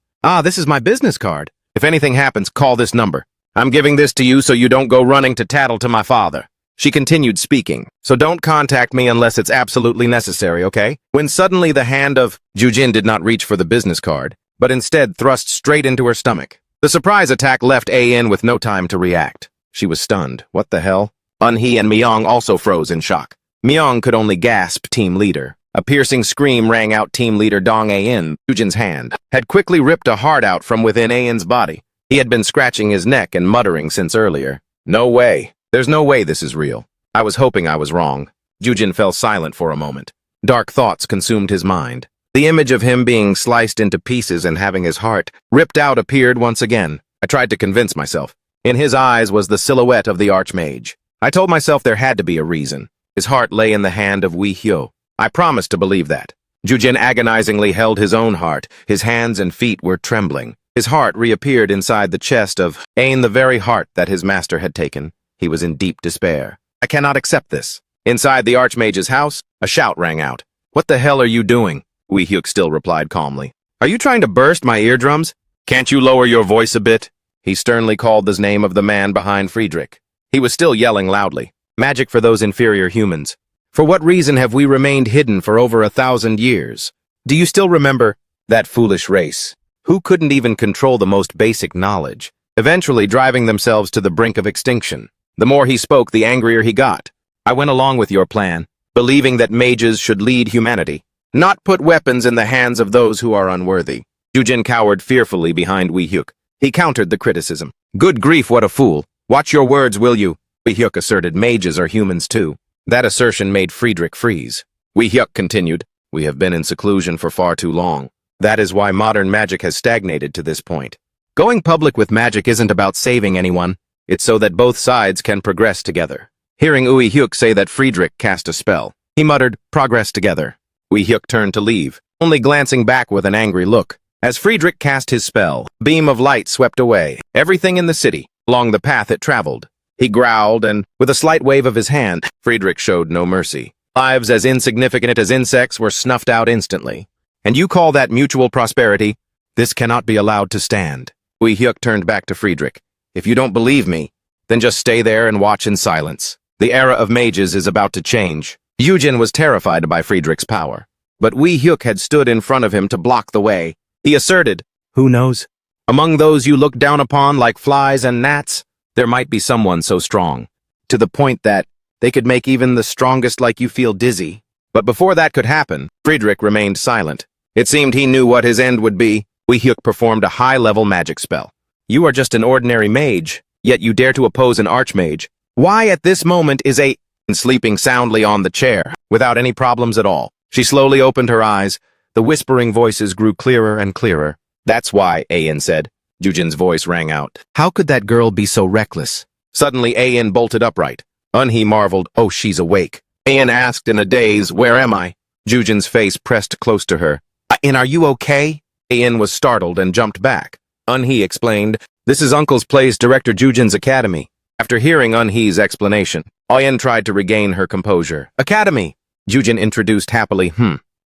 This is my business card. If anything happens, call this number. I'm giving this to you so you don't go running to tattle to my father. She continued speaking, so don't contact me unless it's absolutely necessary, okay? When suddenly the hand of Jujin did not reach for the business card, but instead thrust straight into her stomach. The surprise attack left Ayin with no time to react. She was stunned. What the hell? Unhe and Myung also froze in shock. Myung could only gasp, team leader. A piercing scream rang out. Team leader Dong Ayin, Jujin's hand, had quickly ripped a heart out from within Ayin's body. He had been scratching his neck and muttering since earlier. No way. There's no way this is real. I was hoping I was wrong. Jujin fell silent for a moment. Dark thoughts consumed his mind. The image of him being sliced into pieces and having his heart ripped out appeared once again. I tried to convince myself. In his eyes was the silhouette of the Archmage. I told myself there had to be a reason. His heart lay in the hand of Wei Hyo. I promised to believe that. Jujin agonizingly held his own heart. His hands and feet were trembling. His heart reappeared inside the chest of Ain, the very heart that his master had taken. He was in deep despair. I cannot accept this. Inside the Archmage's house, a shout rang out. What the hell are you doing? Wei Hyuk still replied calmly. Are you trying to burst my eardrums? Can't you lower your voice a bit? He sternly called the name of the man behind Friedrich. He was still yelling loudly. Magic for those inferior humans. For what reason have we remained hidden for over 1,000 years? Do you still remember that foolish race, who couldn't even control the most basic knowledge, eventually driving themselves to the brink of extinction? The more he spoke, the angrier he got. I went along with your plan, believing that mages should lead humanity, not put weapons in the hands of those who are unworthy. Jujin cowered fearfully behind Wei Hyuk. He countered the criticism. Good grief, what a fool. Watch your words, will you? Wei Hyuk asserted mages are humans too. That assertion made Friedrich freeze. Wei Hyuk continued, we have been in seclusion for far too long. That is why modern magic has stagnated to this point. Going public with magic isn't about saving anyone. It's so that both sides can progress together. Hearing Wei Hyuk say that Friedrich cast a spell, he muttered, progress together. Wei Hyuk turned to leave, only glancing back with an angry look. As Friedrich cast his spell, a beam of light swept away everything in the city, along the path it traveled. He growled, and, with a slight wave of his hand, Friedrich showed no mercy. Lives as insignificant as insects were snuffed out instantly. And you call that mutual prosperity? This cannot be allowed to stand. Wei Hyuk turned back to Friedrich. If you don't believe me, then just stay there and watch in silence. The era of mages is about to change. Jujin was terrified by Friedrich's power. But Wei Hyuk had stood in front of him to block the way. He asserted, who knows? Among those you look down upon like flies and gnats, there might be someone so strong, to the point that they could make even the strongest like you feel dizzy. But before that could happen, Friedrich remained silent. It seemed he knew what his end would be. Wei Hyuk performed a high-level magic spell. You are just an ordinary mage, yet you dare to oppose an archmage. Why at this moment is a sleeping soundly on the chair, without any problems at all? She slowly opened her eyes. The whispering voices grew clearer and clearer. That's why, Ayin said. Jujin's voice rang out. How could that girl be so reckless? Suddenly, Ayin bolted upright. Unhee marveled, oh, she's awake. Ayin asked in a daze, where am I? Jujin's face pressed close to her. Ayin, are you okay? Ayin was startled and jumped back. Unhee explained, this is Uncle's place, Director Jujin's academy. After hearing Unhee's explanation, Ayin tried to regain her composure. Academy, Jujin introduced happily.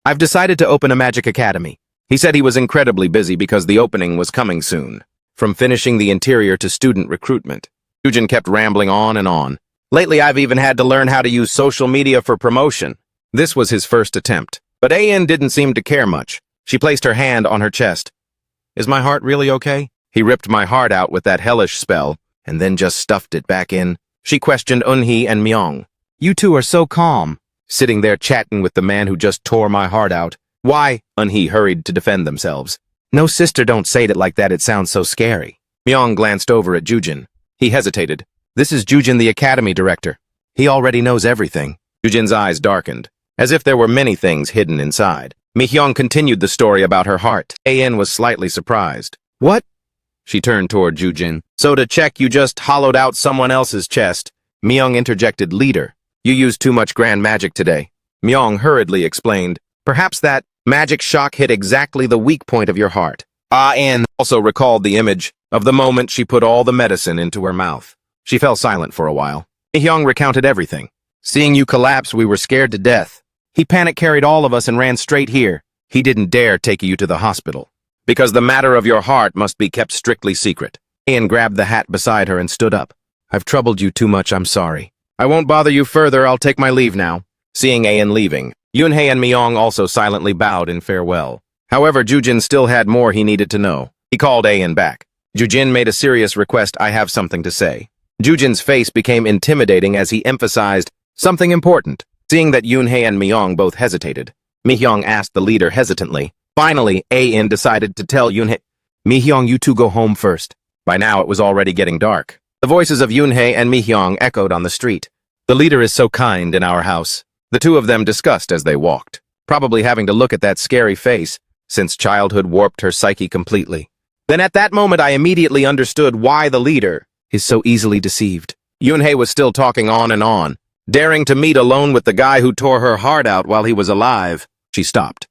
I've decided to open a magic academy. He said he was incredibly busy because the opening was coming soon. From finishing the interior to student recruitment. Jujin kept rambling on and on. Lately, I've even had to learn how to use social media for promotion. This was his first attempt. But Ayin didn't seem to care much. She placed her hand on her chest. Is my heart really okay? He ripped my heart out with that hellish spell, and then just stuffed it back in. She questioned Unhee and Myong. You two are so calm, sitting there chatting with the man who just tore my heart out. Why? Unhee hurried to defend themselves. No, sister, don't say it like that, it sounds so scary. Myong glanced over at Jujin. He hesitated. This is Jujin, the academy director. He already knows everything. Jujin's eyes darkened, as if there were many things hidden inside. Mi-hyung continued the story about her heart. Ayin was slightly surprised. What? She turned toward Jujin. So to check, you just hollowed out someone else's chest. Myung interjected, leader. You used too much grand magic today. Myung hurriedly explained. Perhaps that magic shock hit exactly the weak point of your heart. Ayin also recalled the image of the moment she put all the medicine into her mouth. She fell silent for a while. Mi-hyung recounted everything. Seeing you collapse, we were scared to death. He panic-carried all of us and ran straight here. He didn't dare take you to the hospital. Because the matter of your heart must be kept strictly secret. Ayin grabbed the hat beside her and stood up. I've troubled you too much, I'm sorry. I won't bother you further, I'll take my leave now. Seeing Ayin leaving, Yoonhae and Myung also silently bowed in farewell. However, Jujin still had more he needed to know. He called Ayin back. Jujin made a serious request, I have something to say. Jujin's face became intimidating as he emphasized, something important. Seeing that Yoonhae and Myung both hesitated, Mi-hyung asked the leader hesitantly. Finally, Ayin decided to tell Yoonhae, Mi-hyung, you two go home first. By now it was already getting dark. The voices of Yoonhae and Mi-hyung echoed on the street. The leader is so kind in our house. The two of them discussed as they walked, probably having to look at that scary face, since childhood warped her psyche completely. Then at that moment I immediately understood why the leader is so easily deceived. Yunhei was still talking on, daring to meet alone with the guy who tore her heart out while he was alive. She stopped.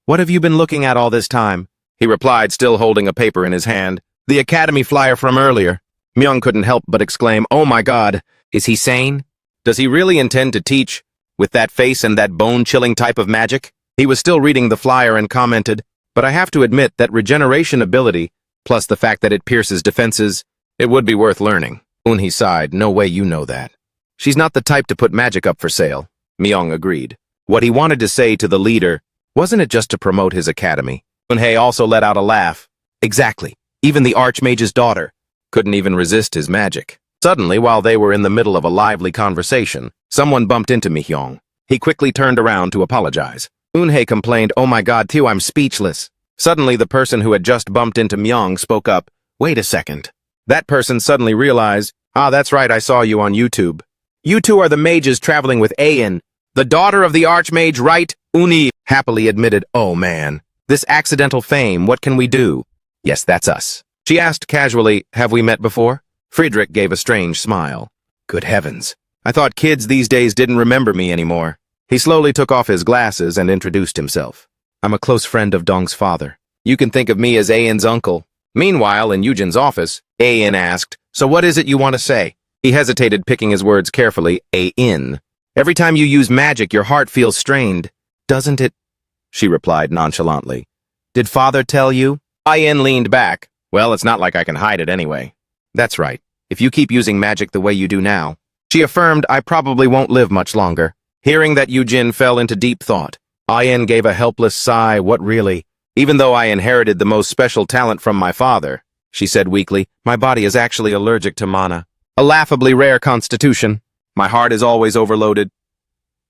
"What have you been looking at all this time?" He replied, still holding a paper in his hand. "The academy flyer from earlier." Myung couldn't help but exclaim, "Oh my God, is he sane? Does he really intend to teach with that face and that bone-chilling type of magic?" He was still reading the flyer and commented, "But I have to admit that regeneration ability, plus the fact that it pierces defenses, it would be worth learning." Eun-hee sighed. "No way you know that. She's not the type to put magic up for sale." Myung agreed. What he wanted to say to the leader, wasn't it just to promote his academy? Eun-hee also let out a laugh. Exactly. Even the Archmage's daughter couldn't even resist his magic. Suddenly, while they were in the middle of a lively conversation, someone bumped into Mi-hyung. He quickly turned around to apologize. Eun-hee complained, "Oh my God, Tio, I'm speechless." Suddenly, the person who had just bumped into Myung spoke up. "Wait a second." That person suddenly realized, "That's right, I saw you on YouTube. You two are the mages traveling with Ayin, the daughter of the Archmage, right?" Eun-hee happily admitted, "Oh man, this accidental fame, what can we do?" "Yes, that's us." She asked casually, "Have we met before?" Friedrich gave a strange smile. "Good heavens. I thought kids these days didn't remember me anymore." He slowly took off his glasses and introduced himself. "I'm a close friend of Dong's father. You can think of me as Ayin's uncle." Meanwhile, in Yujin's office, Ayin asked, "So what is it you want to say?" He hesitated, picking his words carefully. "Ayin. Every time you use magic, your heart feels strained, doesn't it?" She replied nonchalantly. "Did father tell you?" Ayin leaned back. "Well, it's not like I can hide it anyway." "That's right. If you keep using magic the way you do now." She affirmed, "I probably won't live much longer." Hearing that, Yujin fell into deep thought. Ayin gave a helpless sigh. "What really? Even though I inherited the most special talent from my father," she said weakly, "my body is actually allergic to mana. A laughably rare constitution. My heart is always overloaded."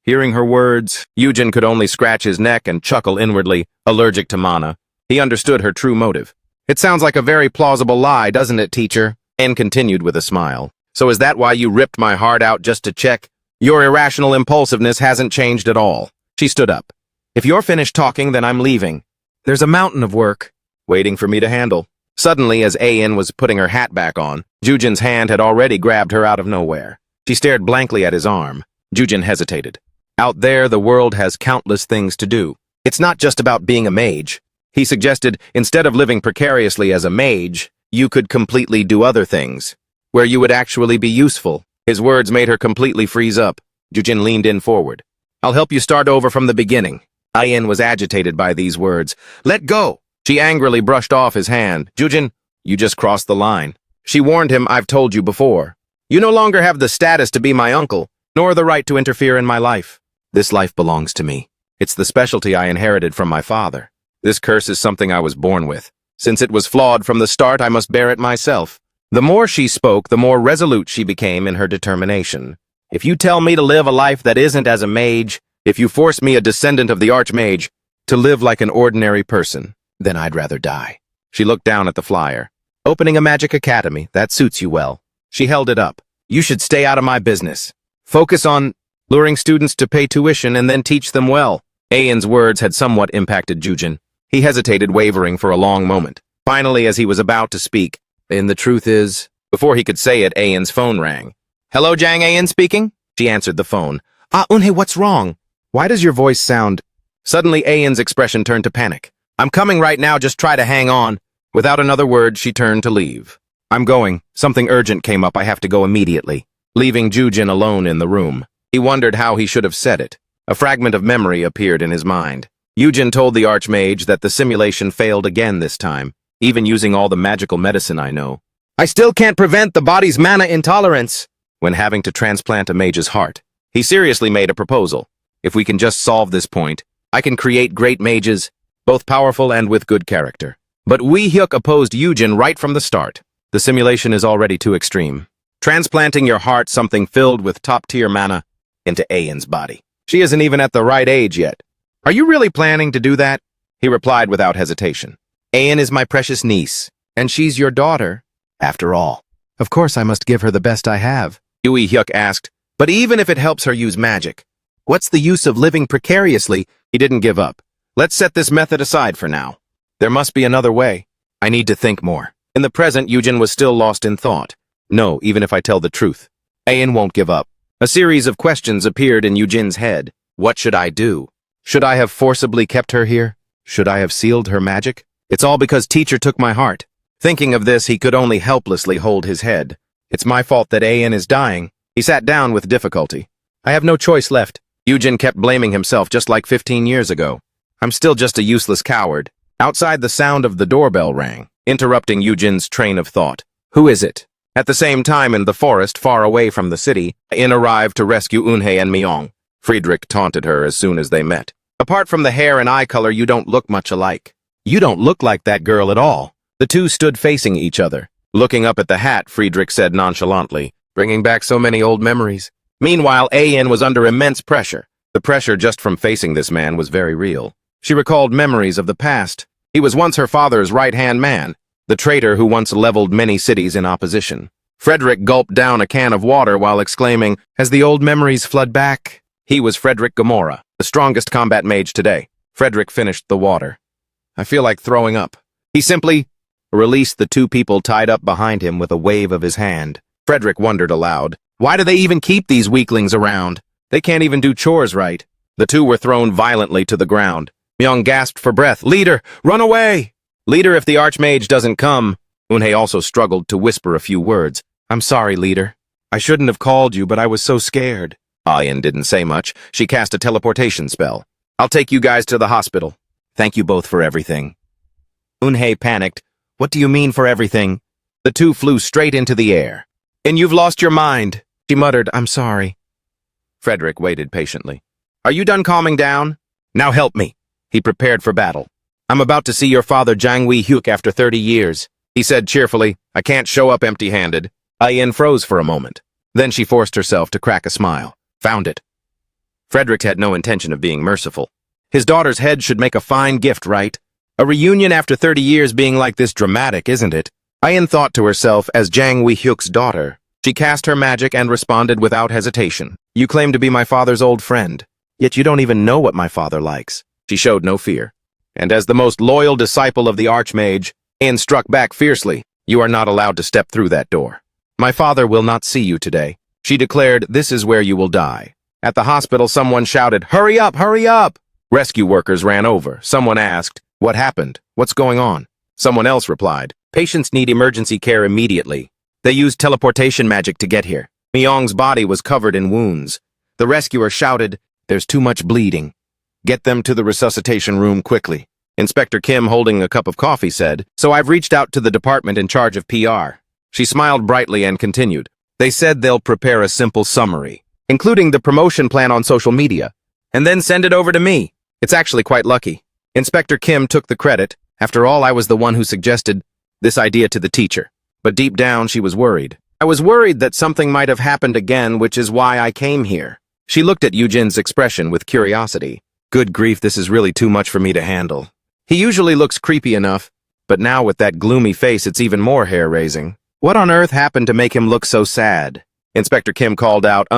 Hearing her words, Yujin could only scratch his neck and chuckle inwardly. Allergic to mana. He understood her true motive. "It sounds like a very plausible lie, doesn't it, teacher?" Anne continued with a smile. "So is that why you ripped my heart out just to check? Your irrational impulsiveness hasn't changed at all." She stood up. "If you're finished talking, then I'm leaving. There's a mountain of work waiting for me to handle." Suddenly, as Ayin was putting her hat back on, Jujin's hand had already grabbed her out of nowhere. She stared blankly at his arm. Jujin hesitated. "Out there, the world has countless things to do. It's not just about being a mage." He suggested, instead of living precariously as a mage, you could completely do other things, where you would actually be useful. His words made her completely freeze up. Jujin leaned in forward. "I'll help you start over from the beginning." Ayin was agitated by these words. "Let go!" She angrily brushed off his hand. "Jujin, you just crossed the line." She warned him, "I've told you before. You no longer have the status to be my uncle, nor the right to interfere in my life. This life belongs to me. It's the specialty I inherited from my father. This curse is something I was born with. Since it was flawed from the start, I must bear it myself." The more she spoke, the more resolute she became in her determination. "If you tell me to live a life that isn't as a mage, if you force me, a descendant of the Archmage, to live like an ordinary person, then I'd rather die." She looked down at the flyer. "Opening a magic academy, that suits you well." She held it up. "You should stay out of my business. Focus on luring students to pay tuition and then teach them well." Ayin's words had somewhat impacted Jujin. He hesitated, wavering for a long moment. Finally, as he was about to speak, "And the truth is..." Before he could say it, Ayin's phone rang. "Hello, Jang Ayin speaking?" She answered the phone. Eun-hee, what's wrong? Why does your voice sound..." Suddenly, Ayin's expression turned to panic. "I'm coming right now, just try to hang on." Without another word, she turned to leave. "I'm going. Something urgent came up, I have to go immediately." Leaving Jujin alone in the room, he wondered how he should have said it. A fragment of memory appeared in his mind. Yujin told the Archmage that the simulation failed again this time, even using all the magical medicine I know. "I still can't prevent the body's mana intolerance," when having to transplant a mage's heart. He seriously made a proposal. "If we can just solve this point, I can create great mages, both powerful and with good character." But Wee Hyuk opposed Yujin right from the start. "The simulation is already too extreme. Transplanting your heart, something filled with top-tier mana, into Ayin's body. She isn't even at the right age yet. Are you really planning to do that?" He replied without hesitation. "Ayin is my precious niece, and she's your daughter, after all. Of course I must give her the best I have." Wee Hyuk asked, "But even if it helps her use magic, What's the use of living precariously? He didn't give up. Let's set this method aside for now. There must be another way. I need to think more. In the present, Eugen was still lost in thought. No, even if I tell the truth. Ayan won't give up. A series of questions appeared in Eugen's head. What should I do? Should I have forcibly kept her here? Should I have sealed her magic? It's all because teacher took my heart. Thinking of this, he could only helplessly hold his head. It's my fault that Ayan is dying. He sat down with difficulty. I have no choice left. Eugen kept blaming himself just like 15 years ago. I'm still just a useless coward. Outside, the sound of the doorbell rang, interrupting Eugen's train of thought. Who is it? At the same time, in the forest, far away from the city, Ayan arrived to rescue Unhe and Myong. Friedrich taunted her as soon as they met. Apart from the hair and eye color, you don't look much alike. You don't look like that girl at all. The two stood facing each other. Looking up at the hat, Friedrich said nonchalantly, bringing back so many old memories. Meanwhile, Ayan was under immense pressure. The pressure just from facing this man was very real. She recalled memories of the past. He was once her father's right-hand man, the traitor who once leveled many cities in opposition. Frederick gulped down a can of water while exclaiming, as the old memories flood back. He was Frederick Gamora, the strongest combat mage today. Frederick finished the water. I feel like throwing up. He simply released the two people tied up behind him with a wave of his hand. Frederick wondered aloud, why do they even keep these weaklings around? They can't even do chores right. The two were thrown violently to the ground. Myong gasped for breath. Leader, run away! Leader, if the Archmage doesn't come. Unhe also struggled to whisper a few words. I'm sorry, Leader. I shouldn't have called you, but I was so scared. Ayan didn't say much. She cast a teleportation spell. I'll take you guys to the hospital. Thank you both for everything. Unhe panicked. What do you mean for everything? The two flew straight into the air. And you've lost your mind. She muttered, I'm sorry. Frederick waited patiently. Are you done calming down? Now help me. He prepared for battle. I'm about to see your father Jang Wei-hyuk after 30 years. He said cheerfully, I can't show up empty-handed. Ayan froze for a moment. Then she forced herself to crack a smile. Found it. Frederick had no intention of being merciful. His daughter's head should make a fine gift, right? A reunion after 30 years being like this dramatic, isn't it? Ayan thought to herself as Jang Wei-hyuk's daughter. She cast her magic and responded without hesitation. You claim to be my father's old friend, yet you don't even know what my father likes. She showed no fear. And as the most loyal disciple of the Archmage, Ayan struck back fiercely. You are not allowed to step through that door. My father will not see you today. She declared, this is where you will die. At the hospital, someone shouted, hurry up, hurry up! Rescue workers ran over. Someone asked, what happened? What's going on? Someone else replied, patients need emergency care immediately. They used teleportation magic to get here. Myong's body was covered in wounds. The rescuer shouted, there's too much bleeding. Get them to the resuscitation room quickly. Inspector Kim, holding a cup of coffee, said, so I've reached out to the department in charge of PR. She smiled brightly and continued, they said they'll prepare a simple summary, including the promotion plan on social media, and then send it over to me. It's actually quite lucky. Inspector Kim took the credit. After all, I was the one who suggested this idea to the teacher. But deep down, she was worried. I was worried that something might have happened again, which is why I came here. She looked at Eugen's expression with curiosity. Good grief, this is really too much for me to handle. He usually looks creepy enough, but now with that gloomy face, it's even more hair-raising. What on earth happened to make him look so sad? Inspector Kim called out,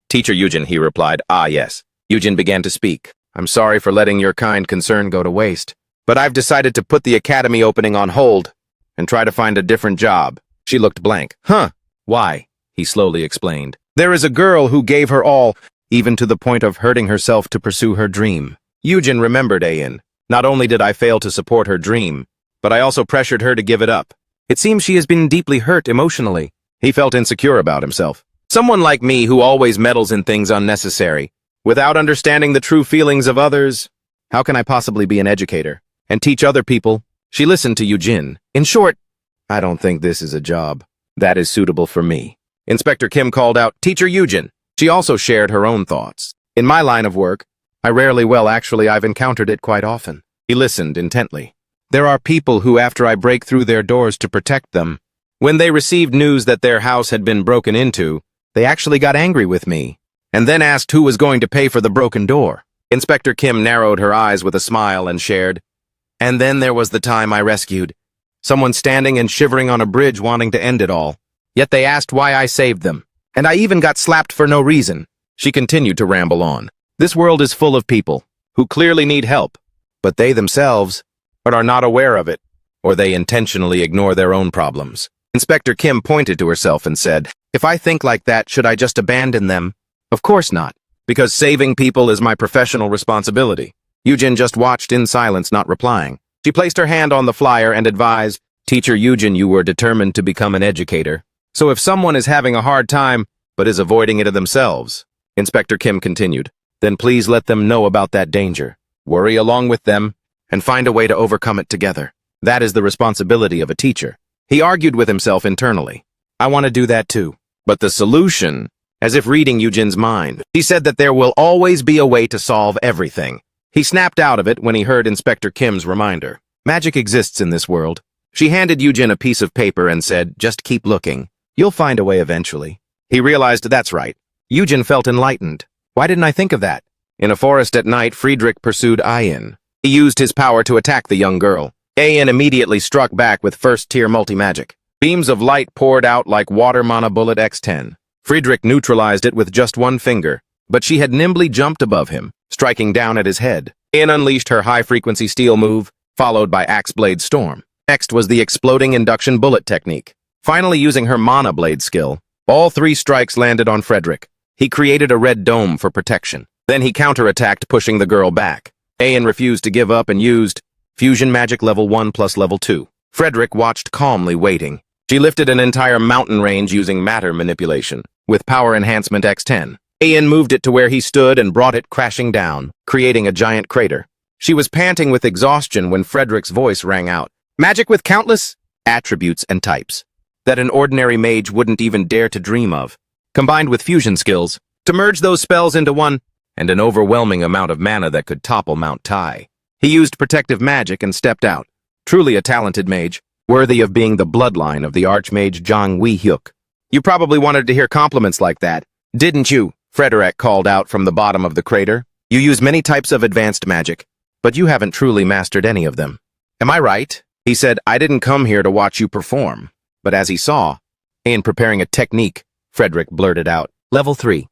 Teacher Eugen, he replied. Ah, yes. Eugen began to speak. I'm sorry for letting your kind concern go to waste, but I've decided to put the academy opening on hold and try to find a different job. She looked blank. Huh? Why? He slowly explained. There is a girl who gave her all, even to the point of hurting herself to pursue her dream. Eugen remembered Ayan. Not only did I fail to support her dream, but I also pressured her to give it up. It seems she has been deeply hurt emotionally. He felt insecure about himself. Someone like me who always meddles in things unnecessary, without understanding the true feelings of others. How can I possibly be an educator and teach other people? She listened to Eugen. In short, I don't think this is a job that is suitable for me. Inspector Kim called out, Teacher Eugen. She also shared her own thoughts. In my line of work, actually, I've encountered it quite often. He listened intently. There are people who, after I break through their doors to protect them, when they received news that their house had been broken into, they actually got angry with me, and then asked who was going to pay for the broken door. Inspector Kim narrowed her eyes with a smile and shared, and then there was the time I rescued someone standing and shivering on a bridge wanting to end it all. Yet they asked why I saved them, and I even got slapped for no reason. She continued to ramble on. This world is full of people who clearly need help, but they themselves are not aware of it, or they intentionally ignore their own problems. Inspector Kim pointed to herself and said, "If I think like that, should I just abandon them? Of course not, because saving people is my professional responsibility." Yujin just watched in silence, not replying. She placed her hand on the flyer and advised, "Teacher Yujin, you were determined to become an educator. So if someone is having a hard time, but is avoiding it themselves," Inspector Kim continued, "then please let them know about that danger. Worry along with them, and find a way to overcome it together. That is the responsibility of a teacher." He argued with himself internally. "I want to do that too. But the solution," as if reading Yujin's mind, he said that there will always be a way to solve everything. He snapped out of it when he heard Inspector Kim's reminder. Magic exists in this world. She handed Yujin a piece of paper and said, "Just keep looking. You'll find a way eventually." He realized that's right. Yujin felt enlightened. Why didn't I think of that? In a forest at night, Friedrich pursued Ayin. He used his power to attack the young girl. Ayin immediately struck back with first-tier multi-magic. Beams of light poured out like water mana bullet X10. Friedrich neutralized it with just one finger, but she had nimbly jumped above him, striking down at his head. Ayin unleashed her high-frequency steel move, followed by Axe Blade Storm. Next was the exploding induction bullet technique. Finally using her mana blade skill, all three strikes landed on Friedrich. He created a red dome for protection. Then he counterattacked, pushing the girl back. Ayin refused to give up and used Fusion Magic Level 1 plus Level 2. Friedrich watched calmly, waiting. She lifted an entire mountain range using matter manipulation, with Power Enhancement X10. Ayin moved it to where he stood and brought it crashing down, creating a giant crater. She was panting with exhaustion when Friedrich's voice rang out. "Magic with countless attributes and types that an ordinary mage wouldn't even dare to dream of, combined with fusion skills, to merge those spells into one, and an overwhelming amount of mana that could topple Mount Tai." He used protective magic and stepped out. Truly a talented mage, worthy of being the bloodline of the Archmage Zhang Wei-hyuk. "You probably wanted to hear compliments like that, didn't you?" Friedrich called out from the bottom of the crater. "You use many types of advanced magic, but you haven't truly mastered any of them. Am I right?" He said, "I didn't come here to watch you perform." But as he saw, in preparing a technique, Friedrich blurted out, "Level 3.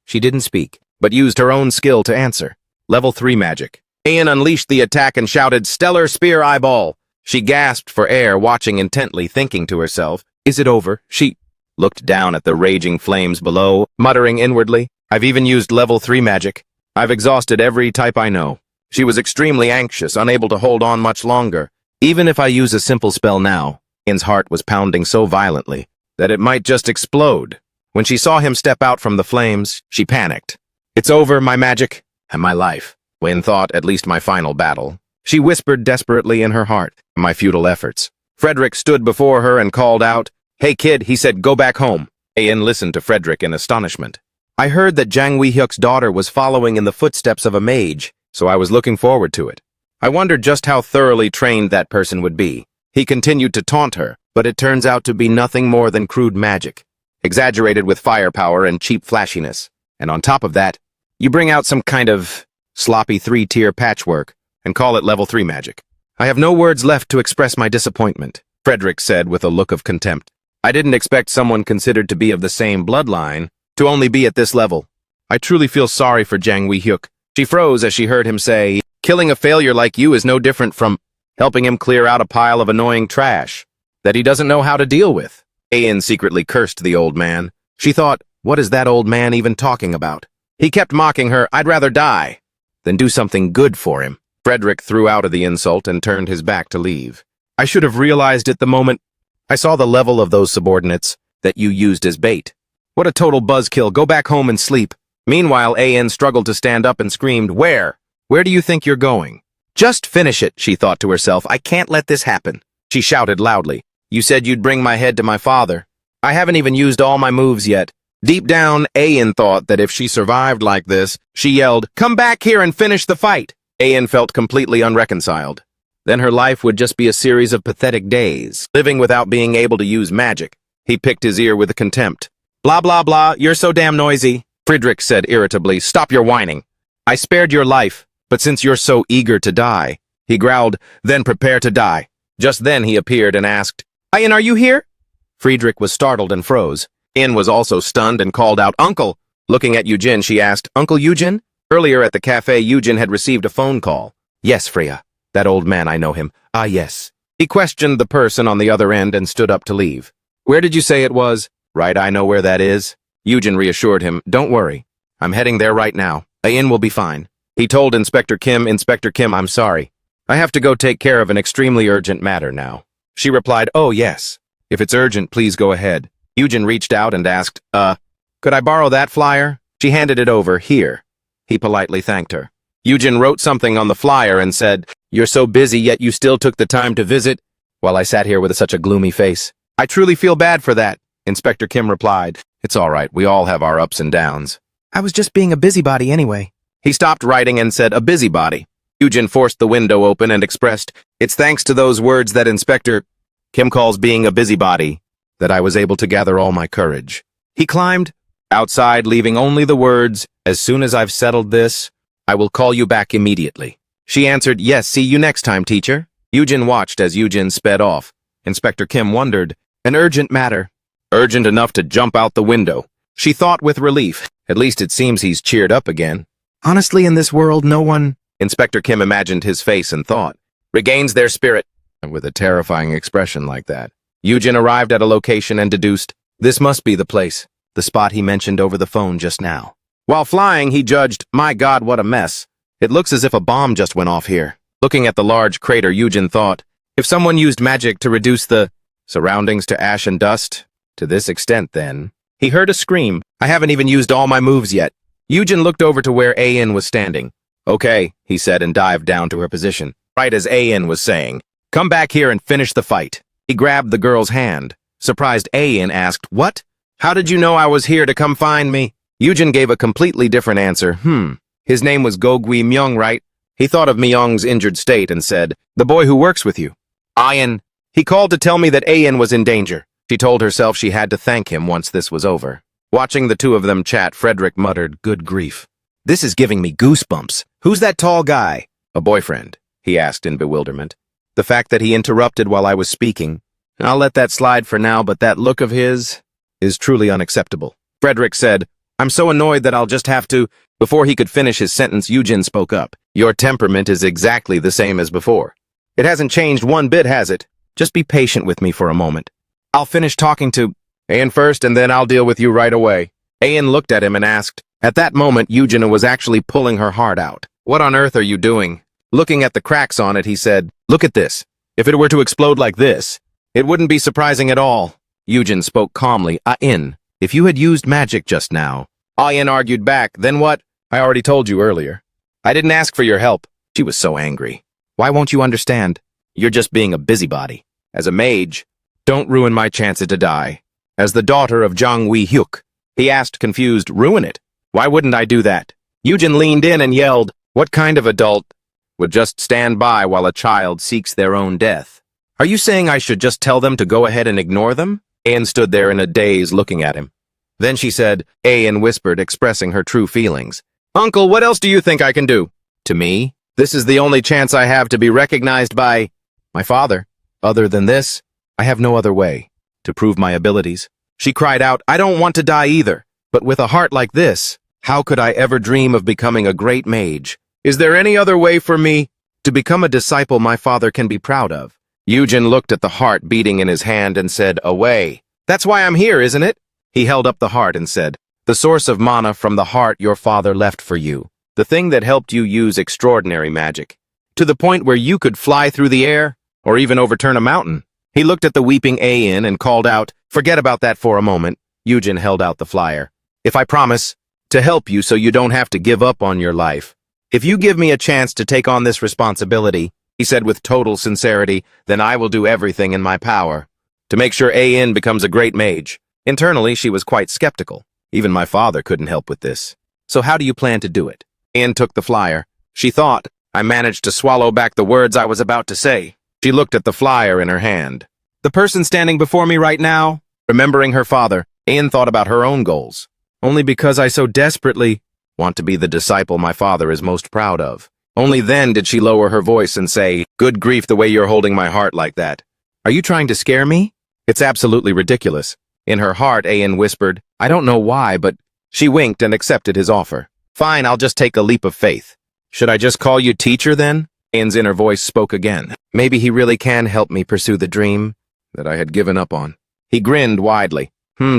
She didn't speak, but used her own skill to answer. "Level 3 magic." Ayin unleashed the attack and shouted, "Stellar Spear Eyeball!" She gasped for air, watching intently, thinking to herself, "Is it over?" She looked down at the raging flames below, muttering inwardly, "I've even used level 3 magic. I've exhausted every type I know." She was extremely anxious, unable to hold on much longer. Even if I use a simple spell now, Ayin's heart was pounding so violently that it might just explode. When she saw him step out from the flames, she panicked. "It's over, my magic, and my life." Ayin thought, "At least my final battle." She whispered desperately in her heart, "My futile efforts." Friedrich stood before her and called out, "Hey kid," he said, "go back home." Ayin listened to Friedrich in astonishment. "I heard that Zhang Wei-hyuk's daughter was following in the footsteps of a mage, so I was looking forward to it. I wondered just how thoroughly trained that person would be." He continued to taunt her, but it turns out to be nothing more than crude magic, exaggerated with firepower and cheap flashiness. And on top of that, you bring out some kind of sloppy 3-tier patchwork and call it level 3 magic. "I have no words left to express my disappointment," Friedrich said with a look of contempt. "I didn't expect someone considered to be of the same bloodline to only be at this level. I truly feel sorry for Zhang Wei-hyuk." She froze as she heard him say, "Killing a failure like you is no different from helping him clear out a pile of annoying trash that he doesn't know how to deal with." Ayin secretly cursed the old man. She thought, what is that old man even talking about? He kept mocking her, "I'd rather die than do something good for him." Friedrich threw out of the insult and turned his back to leave. "I should have realized it the moment I saw the level of those subordinates that you used as bait. What a total buzzkill. Go back home and sleep." Meanwhile, Ayin struggled to stand up and screamed, Where do you think you're going?" "Just finish it," she thought to herself. "I can't let this happen." She shouted loudly, "You said you'd bring my head to my father. I haven't even used all my moves yet." Deep down, Ayin thought that if she survived like this, she yelled, "Come back here and finish the fight." Ayin felt completely unreconciled. Then her life would just be a series of pathetic days, living without being able to use magic. He picked his ear with contempt. "Blah, blah, blah, you're so damn noisy," Friedrich said irritably. "Stop your whining. I spared your life, but since you're so eager to die," he growled, "then prepare to die." Just then he appeared and asked, "Ayin, are you here?" Friedrich was startled and froze. Ayin was also stunned and called out, "Uncle!" Looking at Eugen, she asked, Uncle Eugen? Earlier at the cafe, Eugen had received a phone call. Yes, Freya. That old man, I know him. Ah, yes. He questioned the person on the other end and stood up to leave. Where did you say it was? Right, I know where that is. Eugen reassured him, Don't worry. I'm heading there right now. Ayin will be fine. He told Inspector Kim, Inspector Kim, I'm sorry. I have to go take care of an extremely urgent matter now. She replied, Oh, yes. If it's urgent, please go ahead. Eugen reached out and asked, could I borrow that flyer? She handed it over. Here. He politely thanked her. Eugen wrote something on the flyer and said, You're so busy, yet you still took the time to visit, while I sat here with such a gloomy face. I truly feel bad for that, Inspector Kim replied. It's all right. We all have our ups and downs. I was just being a busybody anyway. He stopped writing and said, A busybody. Eugen forced the window open and expressed, It's thanks to those words that Inspector Kim calls being a busybody that I was able to gather all my courage. He climbed outside, leaving only the words, As soon as I've settled this, I will call you back immediately. She answered, Yes, see you next time, teacher. Eugen watched as Eugen sped off. Inspector Kim wondered, An urgent matter. Urgent enough to jump out the window. She thought with relief, At least it seems he's cheered up again. Honestly, in this world, no one, Inspector Kim imagined his face and thought, regains their spirit. And with a terrifying expression like that, Eugen arrived at a location and deduced, This must be the place, the spot he mentioned over the phone just now. While flying, he judged, My God, what a mess. It looks as if a bomb just went off here. Looking at the large crater, Eugen thought, if someone used magic to reduce the surroundings to ash and dust, to this extent then. He heard a scream. I haven't even used all my moves yet. Eugen looked over to where Ayin was standing. Okay, he said and dived down to her position, right as Ayin was saying, Come back here and finish the fight. He grabbed the girl's hand. Surprised, Ayin asked, What? How did you know I was here to come find me? Eugen gave a completely different answer. His name was Gogui Myung, right? He thought of Myung's injured state and said, The boy who works with you. Ayin. He called to tell me that Ayin was in danger. She told herself she had to thank him once this was over. Watching the two of them chat, Frederick muttered, Good grief. This is giving me goosebumps. Who's that tall guy? A boyfriend, he asked in bewilderment. The fact that he interrupted while I was speaking. I'll let that slide for now, but that look of his is truly unacceptable. Frederick said, I'm so annoyed that I'll just have to. Before he could finish his sentence, Eugen spoke up. Your temperament is exactly the same as before. It hasn't changed one bit, has it? Just be patient with me for a moment. I'll finish talking to Ayin first, and then I'll deal with you right away. Ayin looked at him and asked. At that moment, Eugen was actually pulling her heart out. What on earth are you doing? Looking at the cracks on it, he said, Look at this. If it were to explode like this, it wouldn't be surprising at all. Eugen spoke calmly. Ayin, if you had used magic just now. Ayin argued back. Then what? I already told you earlier. I didn't ask for your help. She was so angry. Why won't you understand? You're just being a busybody. As a mage, don't ruin my chances to die. As the daughter of Jang Wee-hyuk, he asked, confused, ruin it? Why wouldn't I do that? Eugen leaned in and yelled, What kind of adult would just stand by while a child seeks their own death? Are you saying I should just tell them to go ahead and ignore them? Ayin stood there in a daze looking at him. Then she said, Ayin whispered, expressing her true feelings. Uncle, what else do you think I can do? To me, this is the only chance I have to be recognized by my father. Other than this, I have no other way to prove my abilities. She cried out, I don't want to die either, but with a heart like this, how could I ever dream of becoming a great mage? Is there any other way for me to become a disciple my father can be proud of? Eugen looked at the heart beating in his hand and said, Away. That's why I'm here, isn't it? He held up the heart and said, The source of mana from the heart your father left for you. The thing that helped you use extraordinary magic. To the point where you could fly through the air, or even overturn a mountain. He looked at the weeping Ayin and called out, Forget about that for a moment. Eugen held out the flyer. If I promise to help you so you don't have to give up on your life. If you give me a chance to take on this responsibility, he said with total sincerity, then I will do everything in my power to make sure Ayin becomes a great mage. Internally, she was quite skeptical. Even my father couldn't help with this. So how do you plan to do it? Ayin took the flyer. She thought, I managed to swallow back the words I was about to say. She looked at the flyer in her hand. The person standing before me right now, remembering her father, Ayin thought about her own goals. Only because I so desperately want to be the disciple my father is most proud of. Only then did she lower her voice and say, Good grief, the way you're holding my heart like that. Are you trying to scare me? It's absolutely ridiculous. In her heart, Ayin whispered, I don't know why, but She winked and accepted his offer. Fine, I'll just take a leap of faith. Should I just call you teacher then? Ian's inner voice spoke again. Maybe he really can help me pursue the dream that I had given up on. He grinned widely.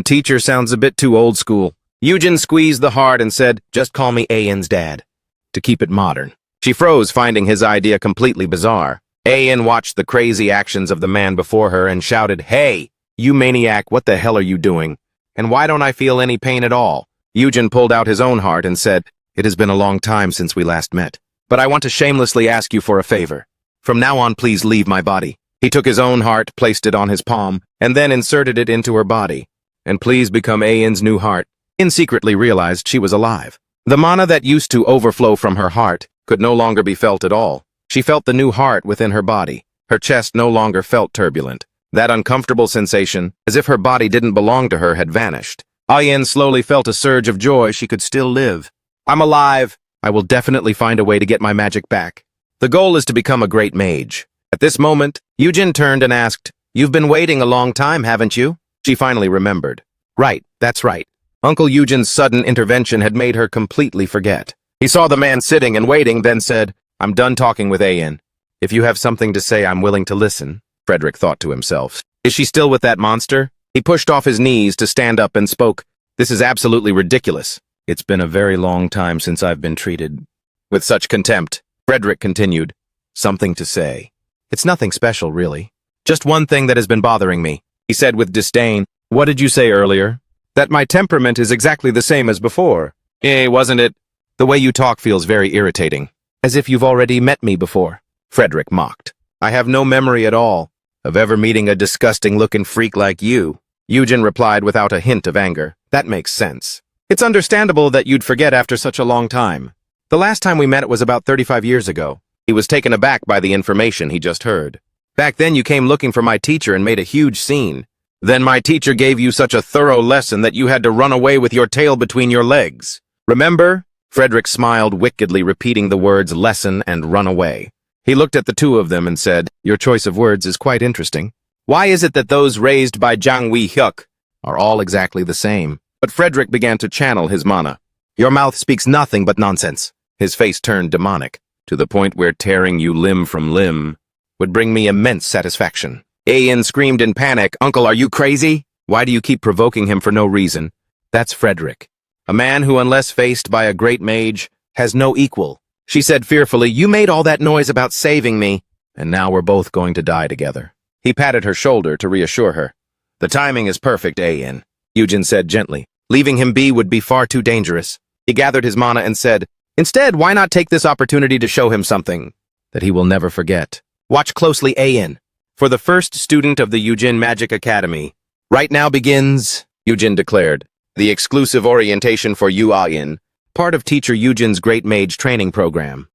Teacher sounds a bit too old school. Eugen squeezed the heart and said, just call me Ian's dad, to keep it modern. She froze, finding his idea completely bizarre. Ian watched the crazy actions of the man before her and shouted, Hey, you maniac, what the hell are you doing? And why don't I feel any pain at all? Eugen pulled out his own heart and said, It has been a long time since we last met, but I want to shamelessly ask you for a favor. From now on, please leave my body. He took his own heart, placed it on his palm, and then inserted it into her body. And please become Ian's new heart. Ian secretly realized she was alive. The mana that used to overflow from her heart could no longer be felt at all. She felt the new heart within her body. Her chest no longer felt turbulent. That uncomfortable sensation, as if her body didn't belong to her, had vanished. Ian slowly felt a surge of joy. She could still live. I'm alive. I will definitely find a way to get my magic back. The goal is to become a great mage. At this moment, Eugen turned and asked, You've been waiting a long time, haven't you? She finally remembered. Right, that's right. Uncle Eugen's sudden intervention had made her completely forget. He saw the man sitting and waiting, then said, I'm done talking with Ian. If you have something to say, I'm willing to listen. Frederick thought to himself. Is she still with that monster? He pushed off his knees to stand up and spoke. This is absolutely ridiculous. It's been a very long time since I've been treated with such contempt. Frederick continued. Something to say. It's nothing special, really. Just one thing that has been bothering me. He said with disdain. What did you say earlier? That my temperament is exactly the same as before. Wasn't it? The way you talk feels very irritating. As if you've already met me before. Frederick mocked. I have no memory at all of ever meeting a disgusting-looking freak like you. Eugen replied without a hint of anger. That makes sense. It's understandable that you'd forget after such a long time. The last time we met was about 35 years ago. He was taken aback by the information he just heard. Back then you came looking for my teacher and made a huge scene. Then my teacher gave you such a thorough lesson that you had to run away with your tail between your legs. Remember? Frederick smiled wickedly, repeating the words lesson and run away. He looked at the two of them and said, Your choice of words is quite interesting. Why is it that those raised by Zhang Wei-hyuk are all exactly the same? But Frederick began to channel his mana. Your mouth speaks nothing but nonsense. His face turned demonic, to the point where tearing you limb from limb would bring me immense satisfaction. Ian screamed in panic, Uncle, are you crazy? Why do you keep provoking him for no reason? That's Frederick, a man who, unless faced by a great mage, has no equal. She said fearfully, You made all that noise about saving me, and now we're both going to die together. He patted her shoulder to reassure her. The timing is perfect, Ian, Eugen said gently. Leaving him be would be far too dangerous. He gathered his mana and said, Instead, why not take this opportunity to show him something that he will never forget? Watch closely, Ian. For the first student of the Eugen Magic Academy, right now begins, Eugen declared, the exclusive orientation for you, Ian, part of teacher Eugen's Great Mage training program.